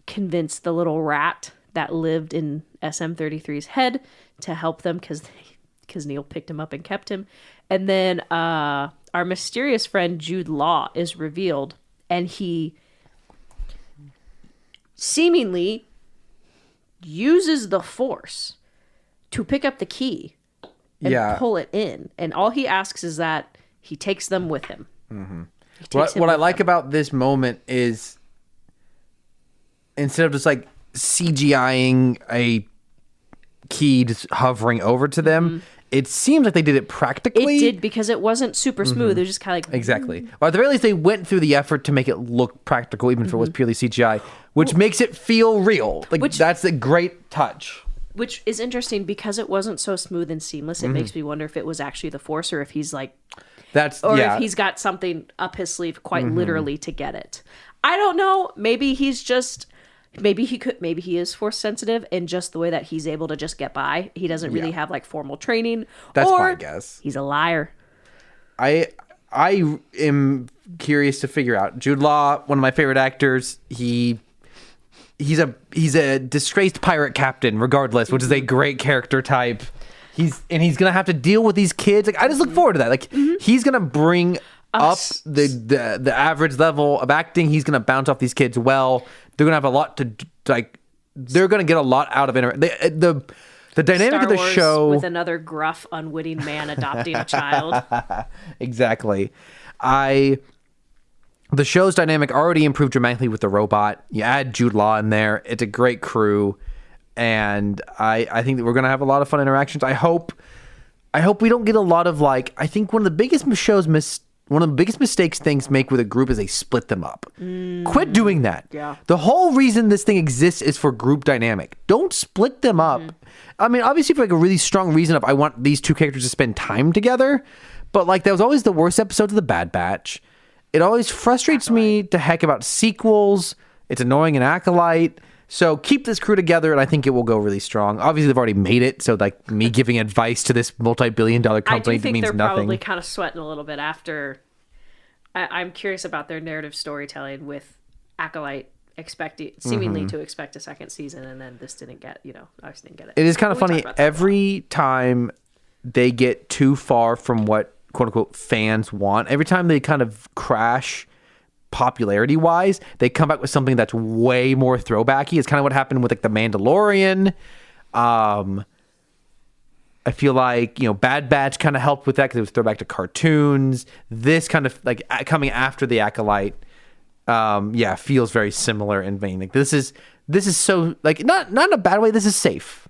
convince the little rat that lived in SM-33's head to help them because Neil picked him up and kept him. And then our mysterious friend Jude Law is revealed, and he seemingly uses the Force to pick up the key and pull it in. And all he asks is that he takes them with him. What I like about this moment is instead of just like CGIing a key just hovering over to them, it seems like they did it practically. It did, because it wasn't super smooth. It was just kind of like... Exactly. Or at the very least, they went through the effort to make it look practical, even if it was purely CGI, which makes it feel real. Like, that's a great touch. Which is interesting, because it wasn't so smooth and seamless. It makes me wonder if it was actually the Force, or if he's like... if he's got something up his sleeve quite literally to get it. I don't know. Maybe he's just... Maybe he is Force sensitive, and just the way that he's able to just get by. He doesn't really have like formal training. That's my guess. He's a liar. I am curious to figure out. Jude Law, one of my favorite actors. He's a disgraced pirate captain, regardless, which is a great character type. He's gonna have to deal with these kids. Like, I just look forward to that. Like, he's gonna bring up the average level of acting. He's gonna bounce off these kids well. They're gonna have a lot to like. They're gonna get a lot out of it. The dynamic of the show with another gruff, unwitting man adopting a child. Exactly. The show's dynamic already improved dramatically with the robot. You add Jude Law in there. It's a great crew, and I think that we're gonna have a lot of fun interactions. I hope we don't get a lot of like. I think one of the biggest mistakes things make with a group is they split them up. Quit doing that. Yeah. The whole reason this thing exists is for group dynamic. Don't split them up. I mean, obviously for like a really strong reason of I want these two characters to spend time together, but like that was always the worst episode of The Bad Batch. It always frustrates me to heck about sequels. It's annoying in Acolyte. So keep this crew together, and I think it will go really strong. Obviously, they've already made it, so like me giving advice to this multi-billion-dollar company means nothing. I do think they're probably kind of sweating a little bit after. I'm curious about their narrative storytelling with Acolyte seemingly to expect a second season, and then this didn't get, I just didn't get it. It is kind of funny. Every time they get too far from what quote-unquote fans want, every time they kind of crash popularity wise, they come back with something that's way more throwbacky. It's kind of what happened with like The Mandalorian. I feel like, Bad Batch kind of helped with that because it was throwback to cartoons. This kind of like coming after the Acolyte, feels very similar in vein. Like this is so like not in a bad way. This is safe.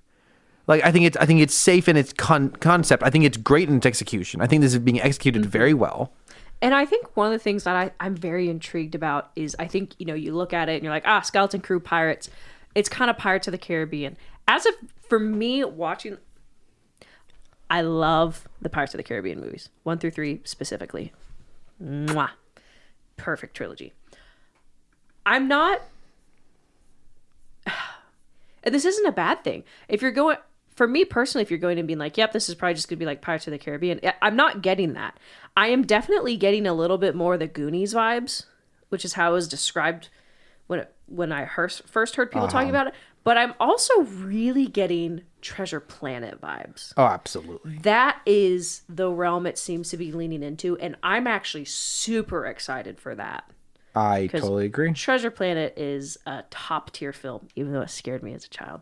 Like I think it's safe in its concept. I think it's great in its execution. I think this is being executed very well. And I think one of the things that I'm very intrigued about is I think, you look at it and you're like, Skeleton Crew pirates. It's kind of Pirates of the Caribbean. For me, watching, I love the Pirates of the Caribbean movies, 1 through 3 specifically. Mwah. Perfect trilogy. I'm not, and this isn't a bad thing. For me personally, if you're going and being like, yep, this is probably just going to be like Pirates of the Caribbean, I'm not getting that. I am definitely getting a little bit more of the Goonies vibes, which is how it was described when I first heard people talking about it. But I'm also really getting Treasure Planet vibes. Oh, absolutely. That is the realm it seems to be leaning into, and I'm actually super excited for that. I totally agree. Treasure Planet is a top-tier film, even though it scared me as a child.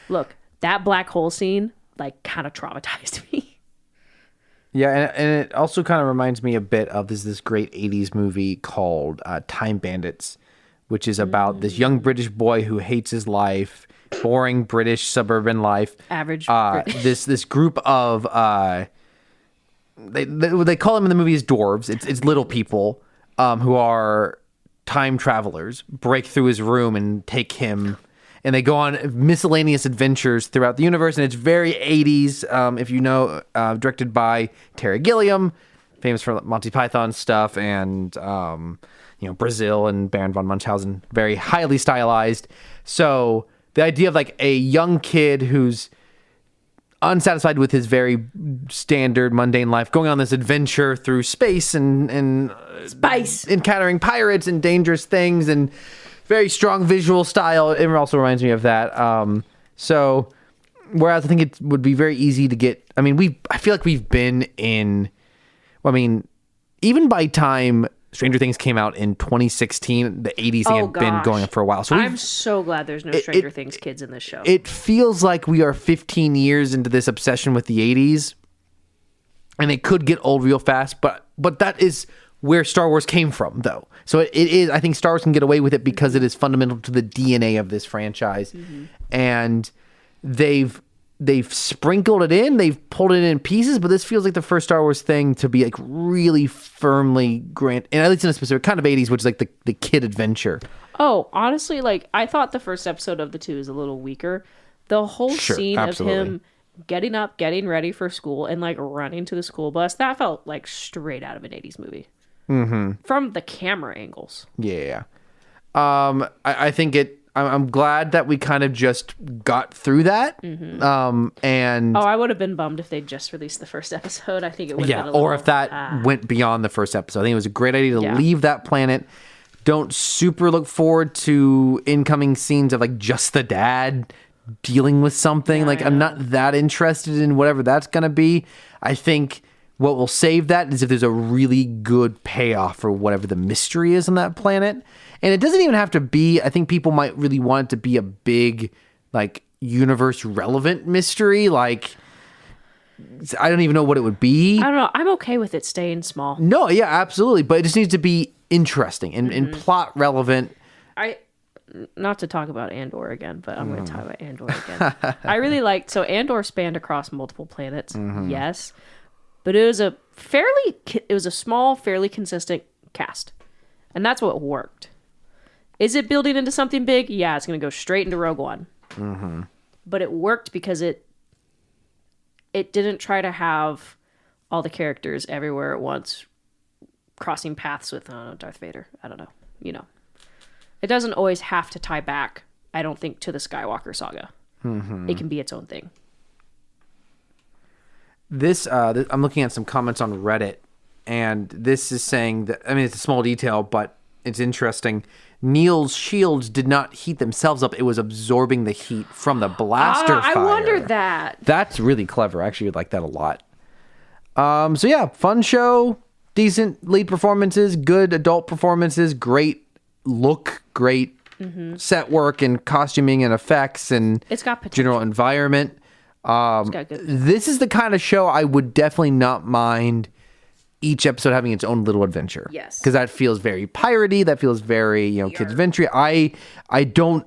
Look, that black hole scene, like, kind of traumatized me. Yeah, and it also kind of reminds me a bit of this great 80s movie called Time Bandits, which is about this young British boy who hates his life, boring British suburban life. Average. This group of they call them in the movie as dwarves. It's little people who are time travelers, break through his room and take him. And they go on miscellaneous adventures throughout the universe, and it's very 80s, if you know, directed by Terry Gilliam, famous for Monty Python stuff, and, Brazil and Baron von Munchausen, very highly stylized. So the idea of like a young kid who's unsatisfied with his very standard mundane life, going on this adventure through space and encountering pirates and dangerous things and very strong visual style. It also reminds me of that. So whereas I think it would be very easy to get, I feel like we've been in, even by time Stranger Things came out in 2016. The 80s thing had been going on for a while. So I'm so glad there's no Stranger Things kids in this show. It feels like we are 15 years into this obsession with the 80s, and it could get old real fast. But that is where Star Wars came from, though. So it is. I think Star Wars can get away with it because it is fundamental to the DNA of this franchise, and they've sprinkled it in, they've pulled it in pieces, but this feels like the first Star Wars thing to be like really firmly and at least in a specific kind of 80s, which is like the kid adventure. Oh, honestly, like I thought the first episode of the 2 is a little weaker. The whole scene absolutely. of him getting up, getting ready for school, and like running to the school bus, that felt like straight out of an 80s movie. From the camera angles. Yeah. I think I'm glad that we kind of just got through that. And I would have been bummed if they just released the first episode. I think it would have been or if that went beyond the first episode. I think it was a great idea to leave that planet. Don't super look forward to incoming scenes of like just the dad dealing with something. I'm not that interested in whatever that's going to be. I think what will save that is if there's a really good payoff for whatever the mystery is on that planet. And it doesn't even have to be, I think people might really want it to be a big, like, universe relevant mystery. Like, I don't even know what it would be. I don't know. I'm okay with it staying small. No, yeah, absolutely. But it just needs to be interesting and plot relevant. Not to talk about Andor again, but I'm going to talk about Andor again. I really liked, so Andor spanned across multiple planets, yes. But it was a small, fairly consistent cast. And that's what worked. Is it building into something big? Yeah, it's going to go straight into Rogue One. But it worked because it didn't try to have all the characters everywhere at once crossing paths with, I don't know, Darth Vader. I don't know. You know. It doesn't always have to tie back, I don't think, to the Skywalker saga. It can be its own thing. I'm looking at some comments on Reddit, and this is saying that, I mean, it's a small detail, but it's interesting. Neil's shields did not heat themselves up. It was absorbing the heat from the blaster fire. I wondered that. That's really clever. I actually would like that a lot. So yeah, fun show, decent lead performances, good adult performances, great look, great set work and costuming and effects, and it's got potential. General environment. This is the kind of show I would definitely not mind each episode having its own little adventure. Yes. Because that feels very piratey. That feels very, kids adventure. I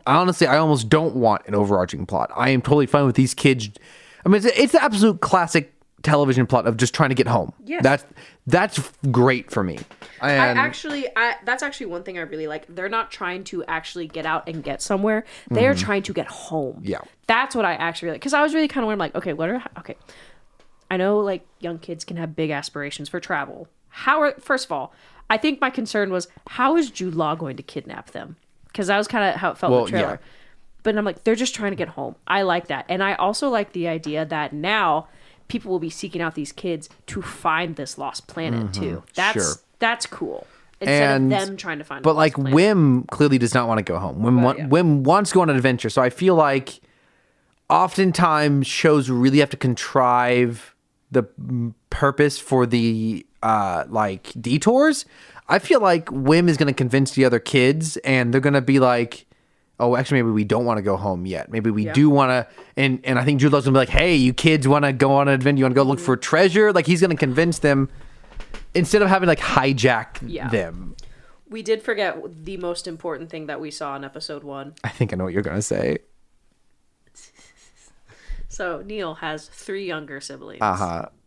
almost don't want an overarching plot. I am totally fine with these kids. I mean, it's the absolute classic television plot of just trying to get home. Yes. That's great for me. And that's actually one thing I really like. They're not trying to actually get out and get somewhere. They are trying to get home. Yeah. That's what I actually like. Because I was really kind of wondering, like, okay, I know, like, young kids can have big aspirations for travel. First of all, I think my concern was, how is Jude Law going to kidnap them? Because that was kind of how it felt in the trailer. Yeah. But I'm like, they're just trying to get home. I like that. And I also like the idea that people will be seeking out these kids to find this lost planet too. That's cool. Instead of them trying to find. But like planet. Wim clearly does not want to go home. Wim wants to go on an adventure. So I feel like oftentimes shows really have to contrive the purpose for the like detours. I feel like Wim is going to convince the other kids, and they're going to be like, oh, actually, maybe we don't want to go home yet. Maybe we do want to. And I think Jude Law's going to be like, hey, you kids want to go on an adventure? You want to go look for treasure? Like, he's going to convince them instead of having like hijack them. We did forget the most important thing that we saw in episode 1. I think I know what you're going to say. So Neil has 3 younger siblings,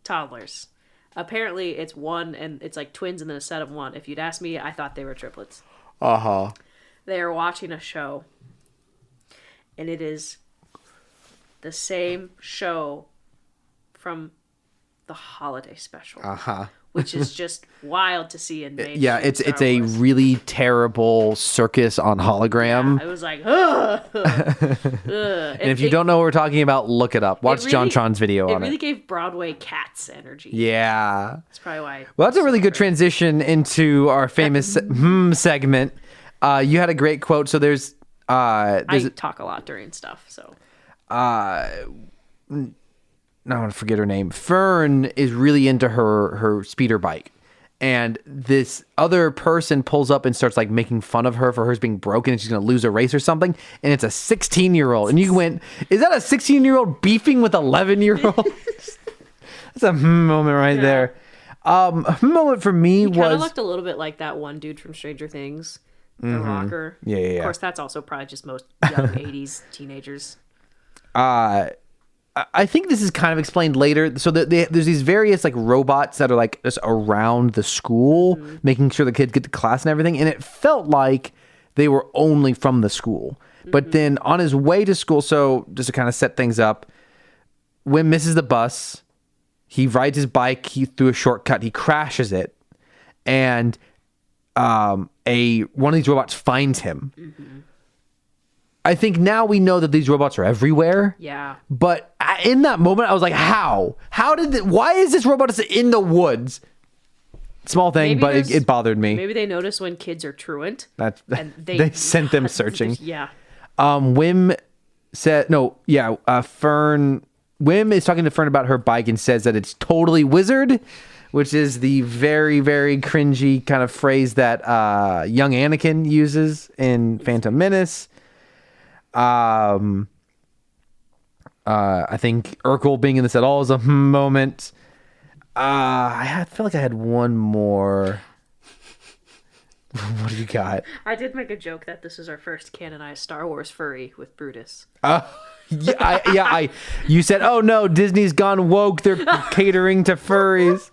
toddlers. Apparently, it's one, and it's like twins and then a set of 1. If you'd asked me, I thought they were triplets. They are watching a show, and it is the same show from the holiday special, which is just wild to see in May. Yeah, it's a really terrible circus on hologram. Yeah, I was like, ugh. And if you don't know what we're talking about, look it up. Watch John Tron's video on it. It really gave Broadway Cats energy. Yeah. That's probably why. Well, that's a really good transition into our famous segment. You had a great quote. So there's I talk a lot during stuff, so. I want to forget her name. Fern is really into her speeder bike. and this other person pulls up and starts like making fun of her for hers being broken and she's going to lose a race or something. And it's a 16-year-old. And you went, is that a 16-year-old beefing with 11-year-old? That's a moment right there. A moment for me He was... kind of looked a little bit like that one dude from Stranger Things, the rocker. Yeah. Of course, that's also probably just most young 80s teenagers. I think this is kind of explained later. So there's these various like robots that are like just around the school, making sure the kids get to class and everything. And it felt like they were only from the school. But then on his way to school, so just to kind of set things up, Wim misses the bus. He rides his bike through a shortcut. He crashes it. And one of these robots finds him. I think now we know that these robots are everywhere. Yeah. But in that moment, I was like, how? Why is this robot in the woods? Small thing, but it bothered me. Maybe they notice when kids are truant. And they sent them searching. Yeah. Wim said, Fern. Wim is talking to Fern about her bike and says that it's totally wizard, which is the very, very cringy kind of phrase that young Anakin uses in Phantom Menace. I think Urkel being in this at all is a moment. I feel like I had one more. What do you got? I did make a joke that this is our first canonized Star Wars furry with Brutus. You said, "Oh no, Disney's gone woke. They're catering to furries."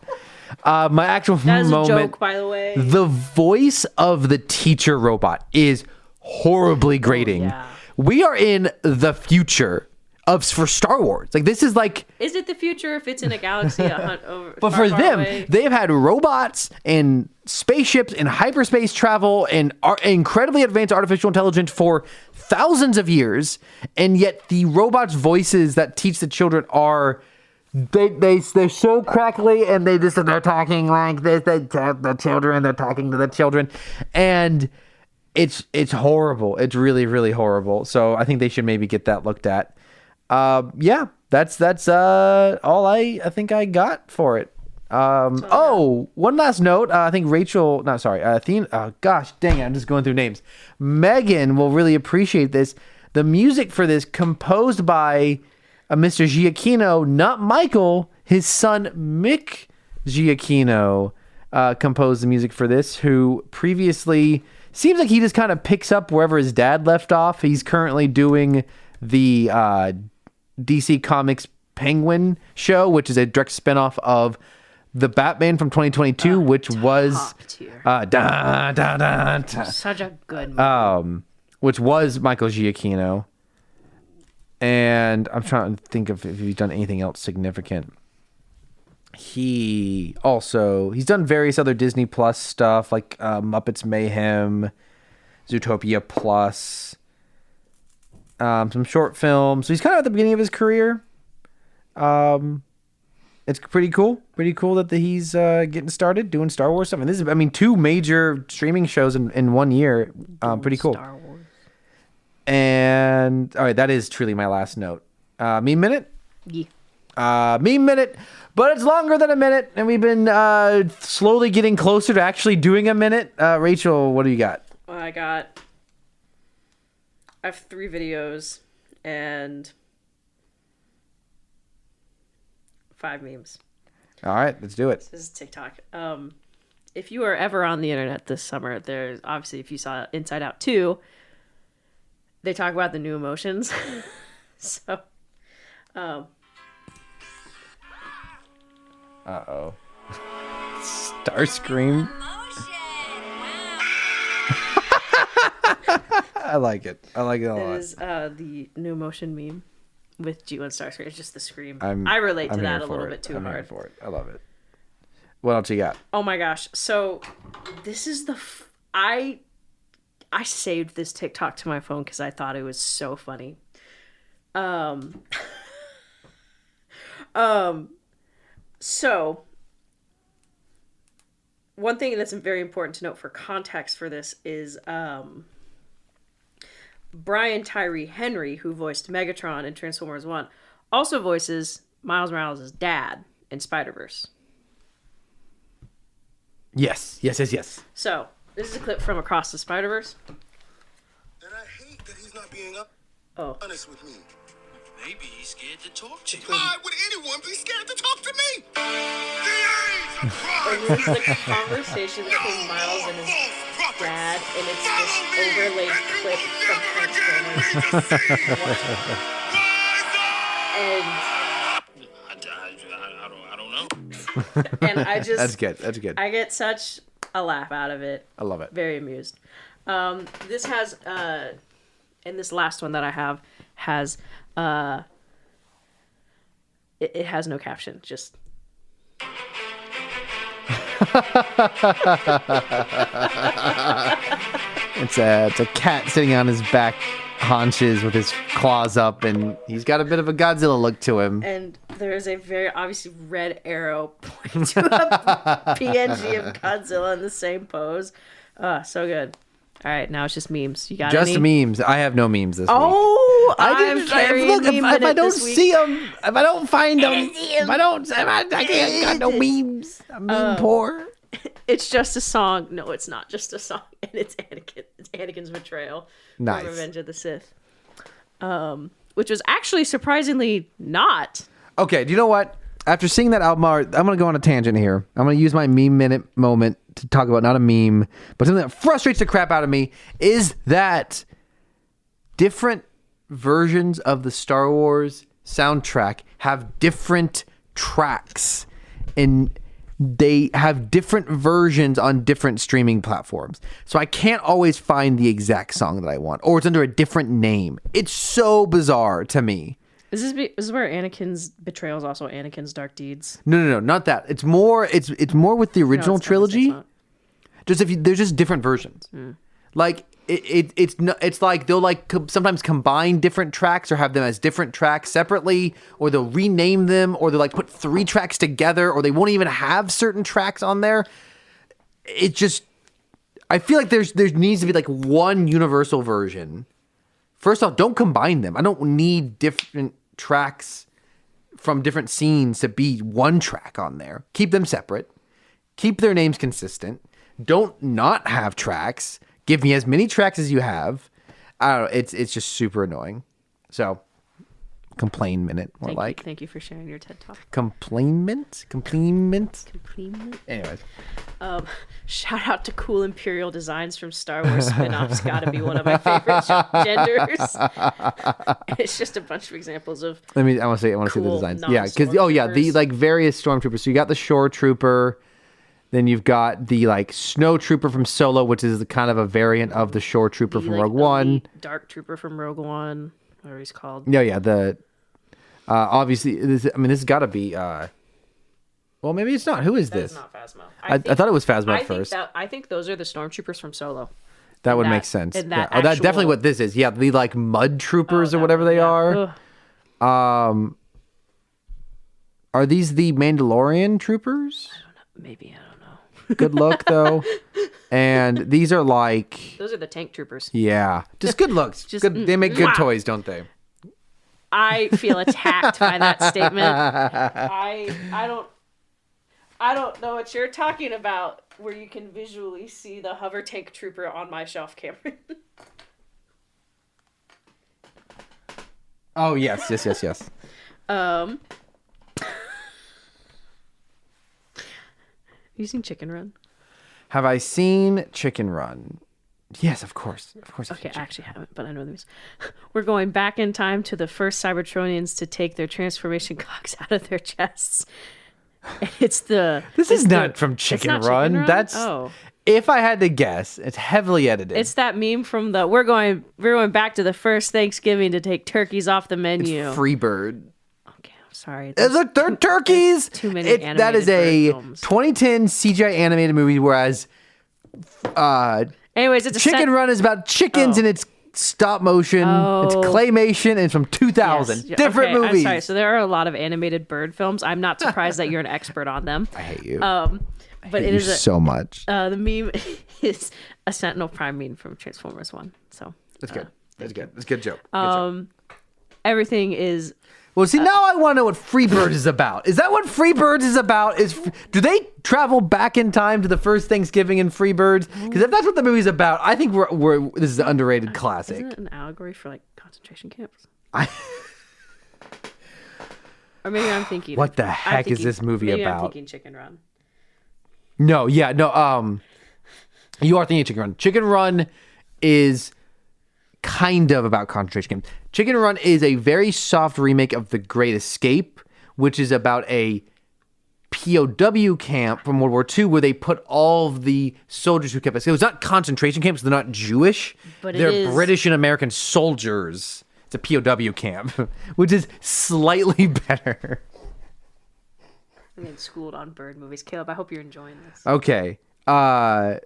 My actual That is moment. a joke, by the way. The voice of the teacher robot is horribly grating. yeah. We are in the future for Star Wars. Like this is like. Is it the future if it's in a galaxy But for them, they've had robots and spaceships and hyperspace travel and incredibly advanced artificial intelligence for thousands of years, and yet the robots' voices that teach the children are they're so crackly, and they're talking like this. They're talking to the children, and it's horrible. It's really, really horrible. So I think they should maybe get that looked at. That's all I think I got for it. One last note. I think Rachel, no, sorry, Athena, oh gosh, dang it, I'm just going through names. Megan will really appreciate this. The music for this composed by Mr. Giacchino, not Michael, his son Mick Giacchino composed the music for this, who previously seems like he just kind of picks up wherever his dad left off. He's currently doing the DC Comics Penguin show, which is a direct spinoff of the Batman from 2022, which was such a good movie. Which was Michael Giacchino. And I'm trying to think of if he's done anything else significant. He's done various other Disney Plus stuff like Muppets Mayhem, Zootopia Plus, some short films. So he's kind of at the beginning of his career. It's pretty cool. Pretty cool that he's getting started doing Star Wars stuff. And this is, two major streaming shows in 1 year. Pretty cool. Star Wars. And all right, that is truly my last note. Meme minute? Yeah. Meme minute, but it's longer than a minute, and we've been slowly getting closer to actually doing a minute. Rachel, what do you got? I have 3 videos and 5 memes. All right, let's do it. This is TikTok. If you are ever on the internet this summer, there's obviously, if you saw Inside Out 2, they talk about the new emotions. So, uh-oh. Starscream. I like it. I like it a lot. It is the new emotion meme with G1 Starscream. It's just the scream. I'm I relate to here that a for little it. bit too I'm hard. here for it. I love it. What else you got? Oh my gosh. So this is I saved this TikTok to my phone because I thought it was so funny. So one thing that's very important to note for context for this is Brian Tyree Henry, who voiced Megatron in Transformers 1, also voices Miles Morales' dad in Spider-Verse. Yes. So, this is a clip from Across the Spider-Verse. And I hate that he's not being honest with me. Maybe he's scared to talk to you. Why would anyone be scared to talk to me? And this is like a conversation between Miles and his dad, and it's this overlaid clip from Transformers. And I don't know. and I just That's good. I get such a laugh out of it. I love it. Very amused. This has and this last one that I have has it has no caption, just It's a cat sitting on his back haunches with his claws up, and he's got a bit of a Godzilla look to him. and there is a very obviously red arrow pointing to a PNG of Godzilla in the same pose. So good. All right, now it's just memes. You got Just any? memes. I have no memes this week. Oh, Look, if I don't see them, if I don't find them, I can't got no memes. I'm meme poor. It's just a song. No, it's not just a song, and it's Anakin. It's Anakin's betrayal. Nice. From Revenge of the Sith. Which was actually surprisingly not. Okay, do you know what? After seeing that album art, I'm going to go on a tangent here. I'm going to use my meme minute moment to talk about not a meme, but something that frustrates the crap out of me is that different versions of the Star Wars soundtrack have different tracks, and they have different versions on different streaming platforms. So I can't always find the exact song that I want, or it's under a different name. It's so bizarre to me. Is this where Anakin's betrayal is also Anakin's dark deeds? No, not that. It's more with the original trilogy. Just there's just different versions. Like it's like they'll like sometimes combine different tracks or have them as different tracks separately, or they'll rename them, or they'll like put 3 tracks together, or they won't even have certain tracks on there. It just, I feel like there needs to be like one universal version. First off, don't combine them. I don't need different tracks from different scenes to be one track on there. Keep them separate. Keep their names consistent. Don't not have tracks. Give me as many tracks as you have. I don't know. It's just super annoying. So, complain minute, more like. Thank you for sharing your TED Talk. Complainment? Anyways. Shout out to Cool Imperial Designs from Star Wars spin-offs. Gotta be one of my favorite genders. It's just a bunch of examples of I want to see the cool designs. Yeah, because the like various stormtroopers. So you got the shore trooper. Then you've got the like snow trooper from Solo, which is kind of a variant of the shore trooper from Rogue One. Dark trooper from Rogue One, whatever he's called. Yeah. The obviously, this has got to be. Well, maybe it's not. Who is this? That's not Phasma. I thought it was Phasma at first. I think those are the stormtroopers from Solo. That would make sense. And Yeah. that That's definitely what this is. Yeah, the like mud troopers or whatever they are. Ugh. Are these the Mandalorian troopers? Maybe, I don't know. Good look though. And these are like, Those are the tank troopers. yeah, just good looks. Good. They make good mwah. toys, don't they? I feel attacked by that statement. I don't know what you're talking about, where you can visually see the hover tank trooper on my shelf, Cameron. Oh yes. You seen Chicken Run? Have I seen Chicken Run? Yes, of course. Okay, I actually haven't, but I know these. We're going back in time to the first Cybertronians to take their transformation cocks out of their chests. This is not from Chicken Run. That's if I had to guess, it's heavily edited. It's that meme from the we're going back to the first Thanksgiving to take turkeys off the menu. It's Freebird. Okay, I'm sorry. They're turkeys. Too many animated that is a bird films. 2010 CGI animated movie, whereas anyways, it's a Chicken Run is about chickens and it's stop motion. It's claymation and it's from 2000. Yes. Different movies. I'm sorry. So there are a lot of animated bird films. I'm not surprised that you're an expert on them. I hate you. But it is so much. The meme is a Sentinel Prime meme from Transformers 1. So That's good. That's good. That's a good joke. Good joke. Everything is Well, see, now I want to know what Freebirds is about. Is that what Freebirds is about? Do they travel back in time to the first Thanksgiving in Freebirds? Because if that's what the movie's about, I think this is an underrated classic. Isn't it an allegory for like concentration camps? Or maybe I'm thinking. What the heck is this movie maybe about? I'm thinking Chicken Run. No. You are thinking Chicken Run. Chicken Run is kind of about concentration camps. Chicken Run is a very soft remake of The Great Escape, which is about a POW camp from World War II where they put all of the soldiers who kept us. It was not concentration camps. They're not Jewish. But they're British and American soldiers. It's a POW camp, which is slightly better. I'm getting schooled on bird movies. Caleb, I hope you're enjoying this. Okay. Gosh,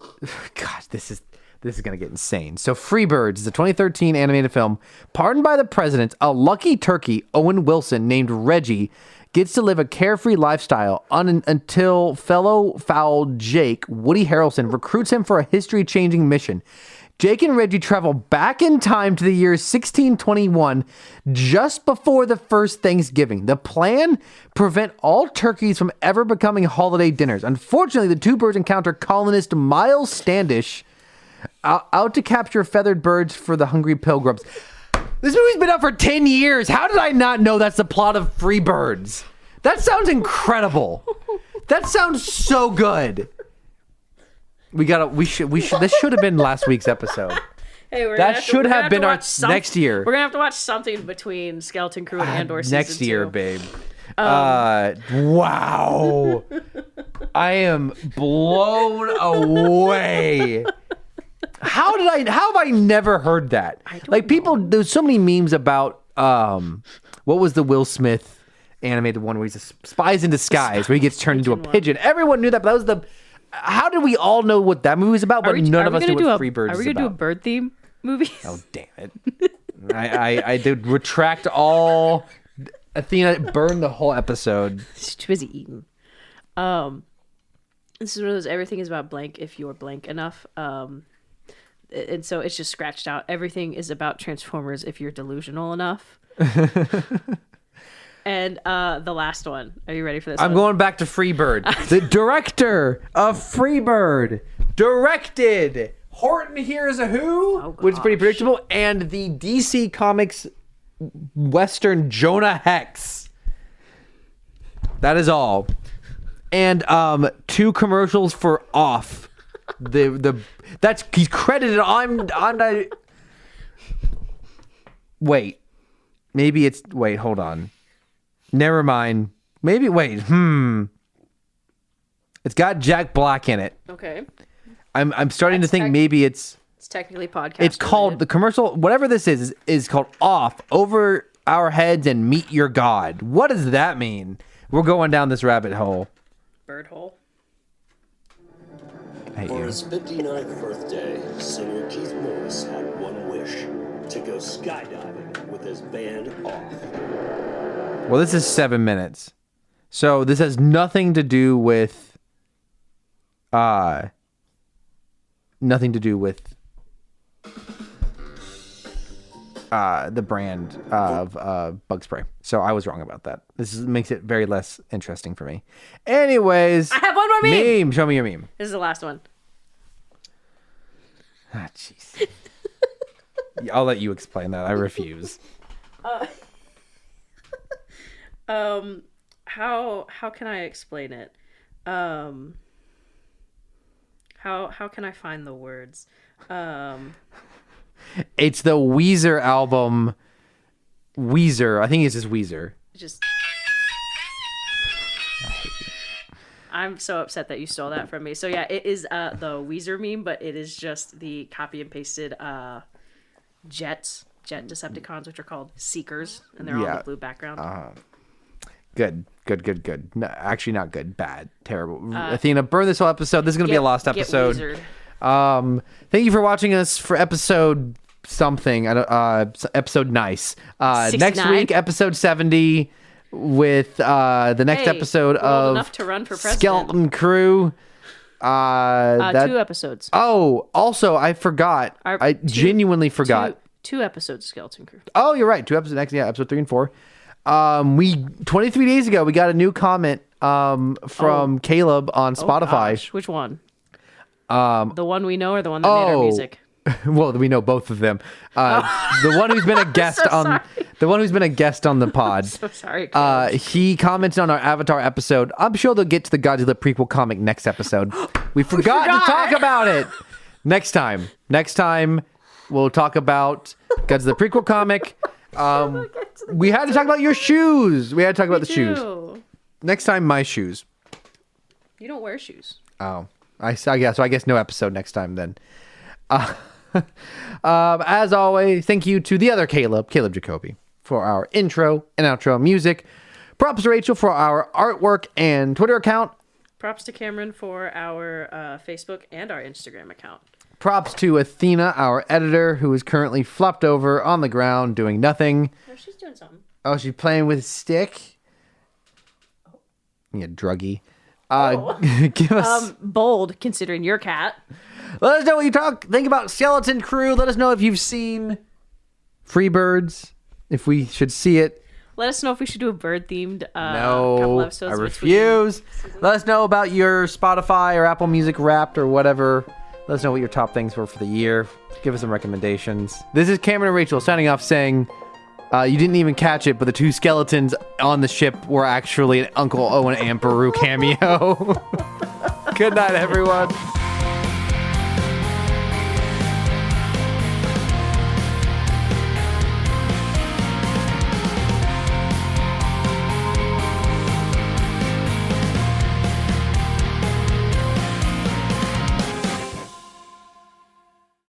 this is going to get insane. So Freebirds is a 2013 animated film. Pardoned by the president, a lucky turkey, Owen Wilson, named Reggie, gets to live a carefree lifestyle until fellow foul Jake, Woody Harrelson, recruits him for a history-changing mission. Jake and Reggie travel back in time to the year 1621, just before the first Thanksgiving. The plan? Prevent all turkeys from ever becoming holiday dinners. Unfortunately, the two birds encounter colonist Miles Standish, out to capture feathered birds for the hungry pilgrims. This movie's been out for 10 years. How did I not know that's the plot of Freebirds? That sounds incredible. That sounds so good. This should have been last week's episode. Hey, that should have been our next year. We're gonna have to watch something between Skeleton Crew and Andor season next year, 2. babe. Wow. I am blown away. How have I never heard that? Like people, there's so many memes about what was the Will Smith animated one where he's a spies in disguise where he gets turned into a pigeon. Everyone knew that, but that was the. How did we all know what that movie was about, but none of us knew what Freebirds is about? Are we gonna do a bird theme movie? Oh damn it! I did retract all. Athena burned the whole episode. She's too busy eating. This is one of those everything is about blank if you're blank enough. And so it's just scratched out. Everything is about Transformers if you're delusional enough. And the last one. Are you ready for this? I'm going back to Freebird. The director of Freebird directed Horton Hears a Who, which is pretty predictable, and the DC Comics Western Jonah Hex. That is all. And 2 commercials for Off. He's credited. I'm not. Wait. Maybe it's. Wait, hold on. Never mind. Maybe. Wait. It's got Jack Black in it. Okay. I'm starting to think maybe it's. It's technically podcast. It's called the commercial. Whatever this is called Off, Over Our Heads and Meet Your God. What does that mean? We're going down this rabbit hole. Bird hole. For his 59th birthday, singer Keith Morris had one wish: to go skydiving with his band Off. Well, this is 7 minutes. So this has nothing to do with the brand of bug spray. So I was wrong about that. Makes it very less interesting for me. Anyways, I have one more meme. Show me your meme. This is the last one. Ah, jeez. I'll let you explain that. I refuse. How can I explain it? How can I find the words? It's the Weezer album. Weezer. I think it's just Weezer. I'm so upset that you stole that from me. So yeah, it is the Weezer meme, but it is just the copy and pasted jet Decepticons, which are called Seekers, and they're all in the blue background. Good. No, actually, not good. Bad. Terrible. Athena, burn this whole episode. This is going to be a lost episode. Thank you for watching us for episode something. Episode nice. Next week, episode 70 with the next episode of enough to run for president. Skeleton Crew. 2 episodes. Oh, also, I forgot. Genuinely forgot. 2 episodes of Skeleton Crew. Oh, you're right. 2 episodes next. Yeah, episode 3 and 4. We 23 days ago we got a new comment from Caleb on Spotify. Gosh. Which one? The one we know or the one that made our music? Well, we know both of them. The one who's been a guest the one who's been a guest on the pod. So sorry. He commented on our Avatar episode. I'm sure they'll get to the Godzilla prequel comic next episode. We forgot to talk about it. Next time we'll talk about Godzilla prequel comic. We had to talk about your shoes. We had to talk about the shoes. Next time, my shoes. You don't wear shoes. Oh, I guess. So I guess no episode next time then. As always, thank you to the other Caleb Jacoby, for our intro and outro music. Props to Rachel for our artwork and Twitter account. Props to Cameron for our Facebook and our Instagram account. Props to Athena, our editor, who is currently flopped over on the ground doing nothing. No, she's doing something. Oh, she's playing with a stick? Yeah, druggy. Give us... bold, considering your cat. Let us know what you think about Skeleton Crew. Let us know if you've seen Freebirds, if we should see it. Let us know if we should do a bird-themed no, couple episodes. I refuse. Let us know about your Spotify or Apple Music Wrapped or whatever. Let us know what your top things were for the year. Give us some recommendations. This is Cameron and Rachel signing off saying, you didn't even catch it, but the two skeletons on the ship were actually an Uncle Owen and Peru cameo. Good night, everyone.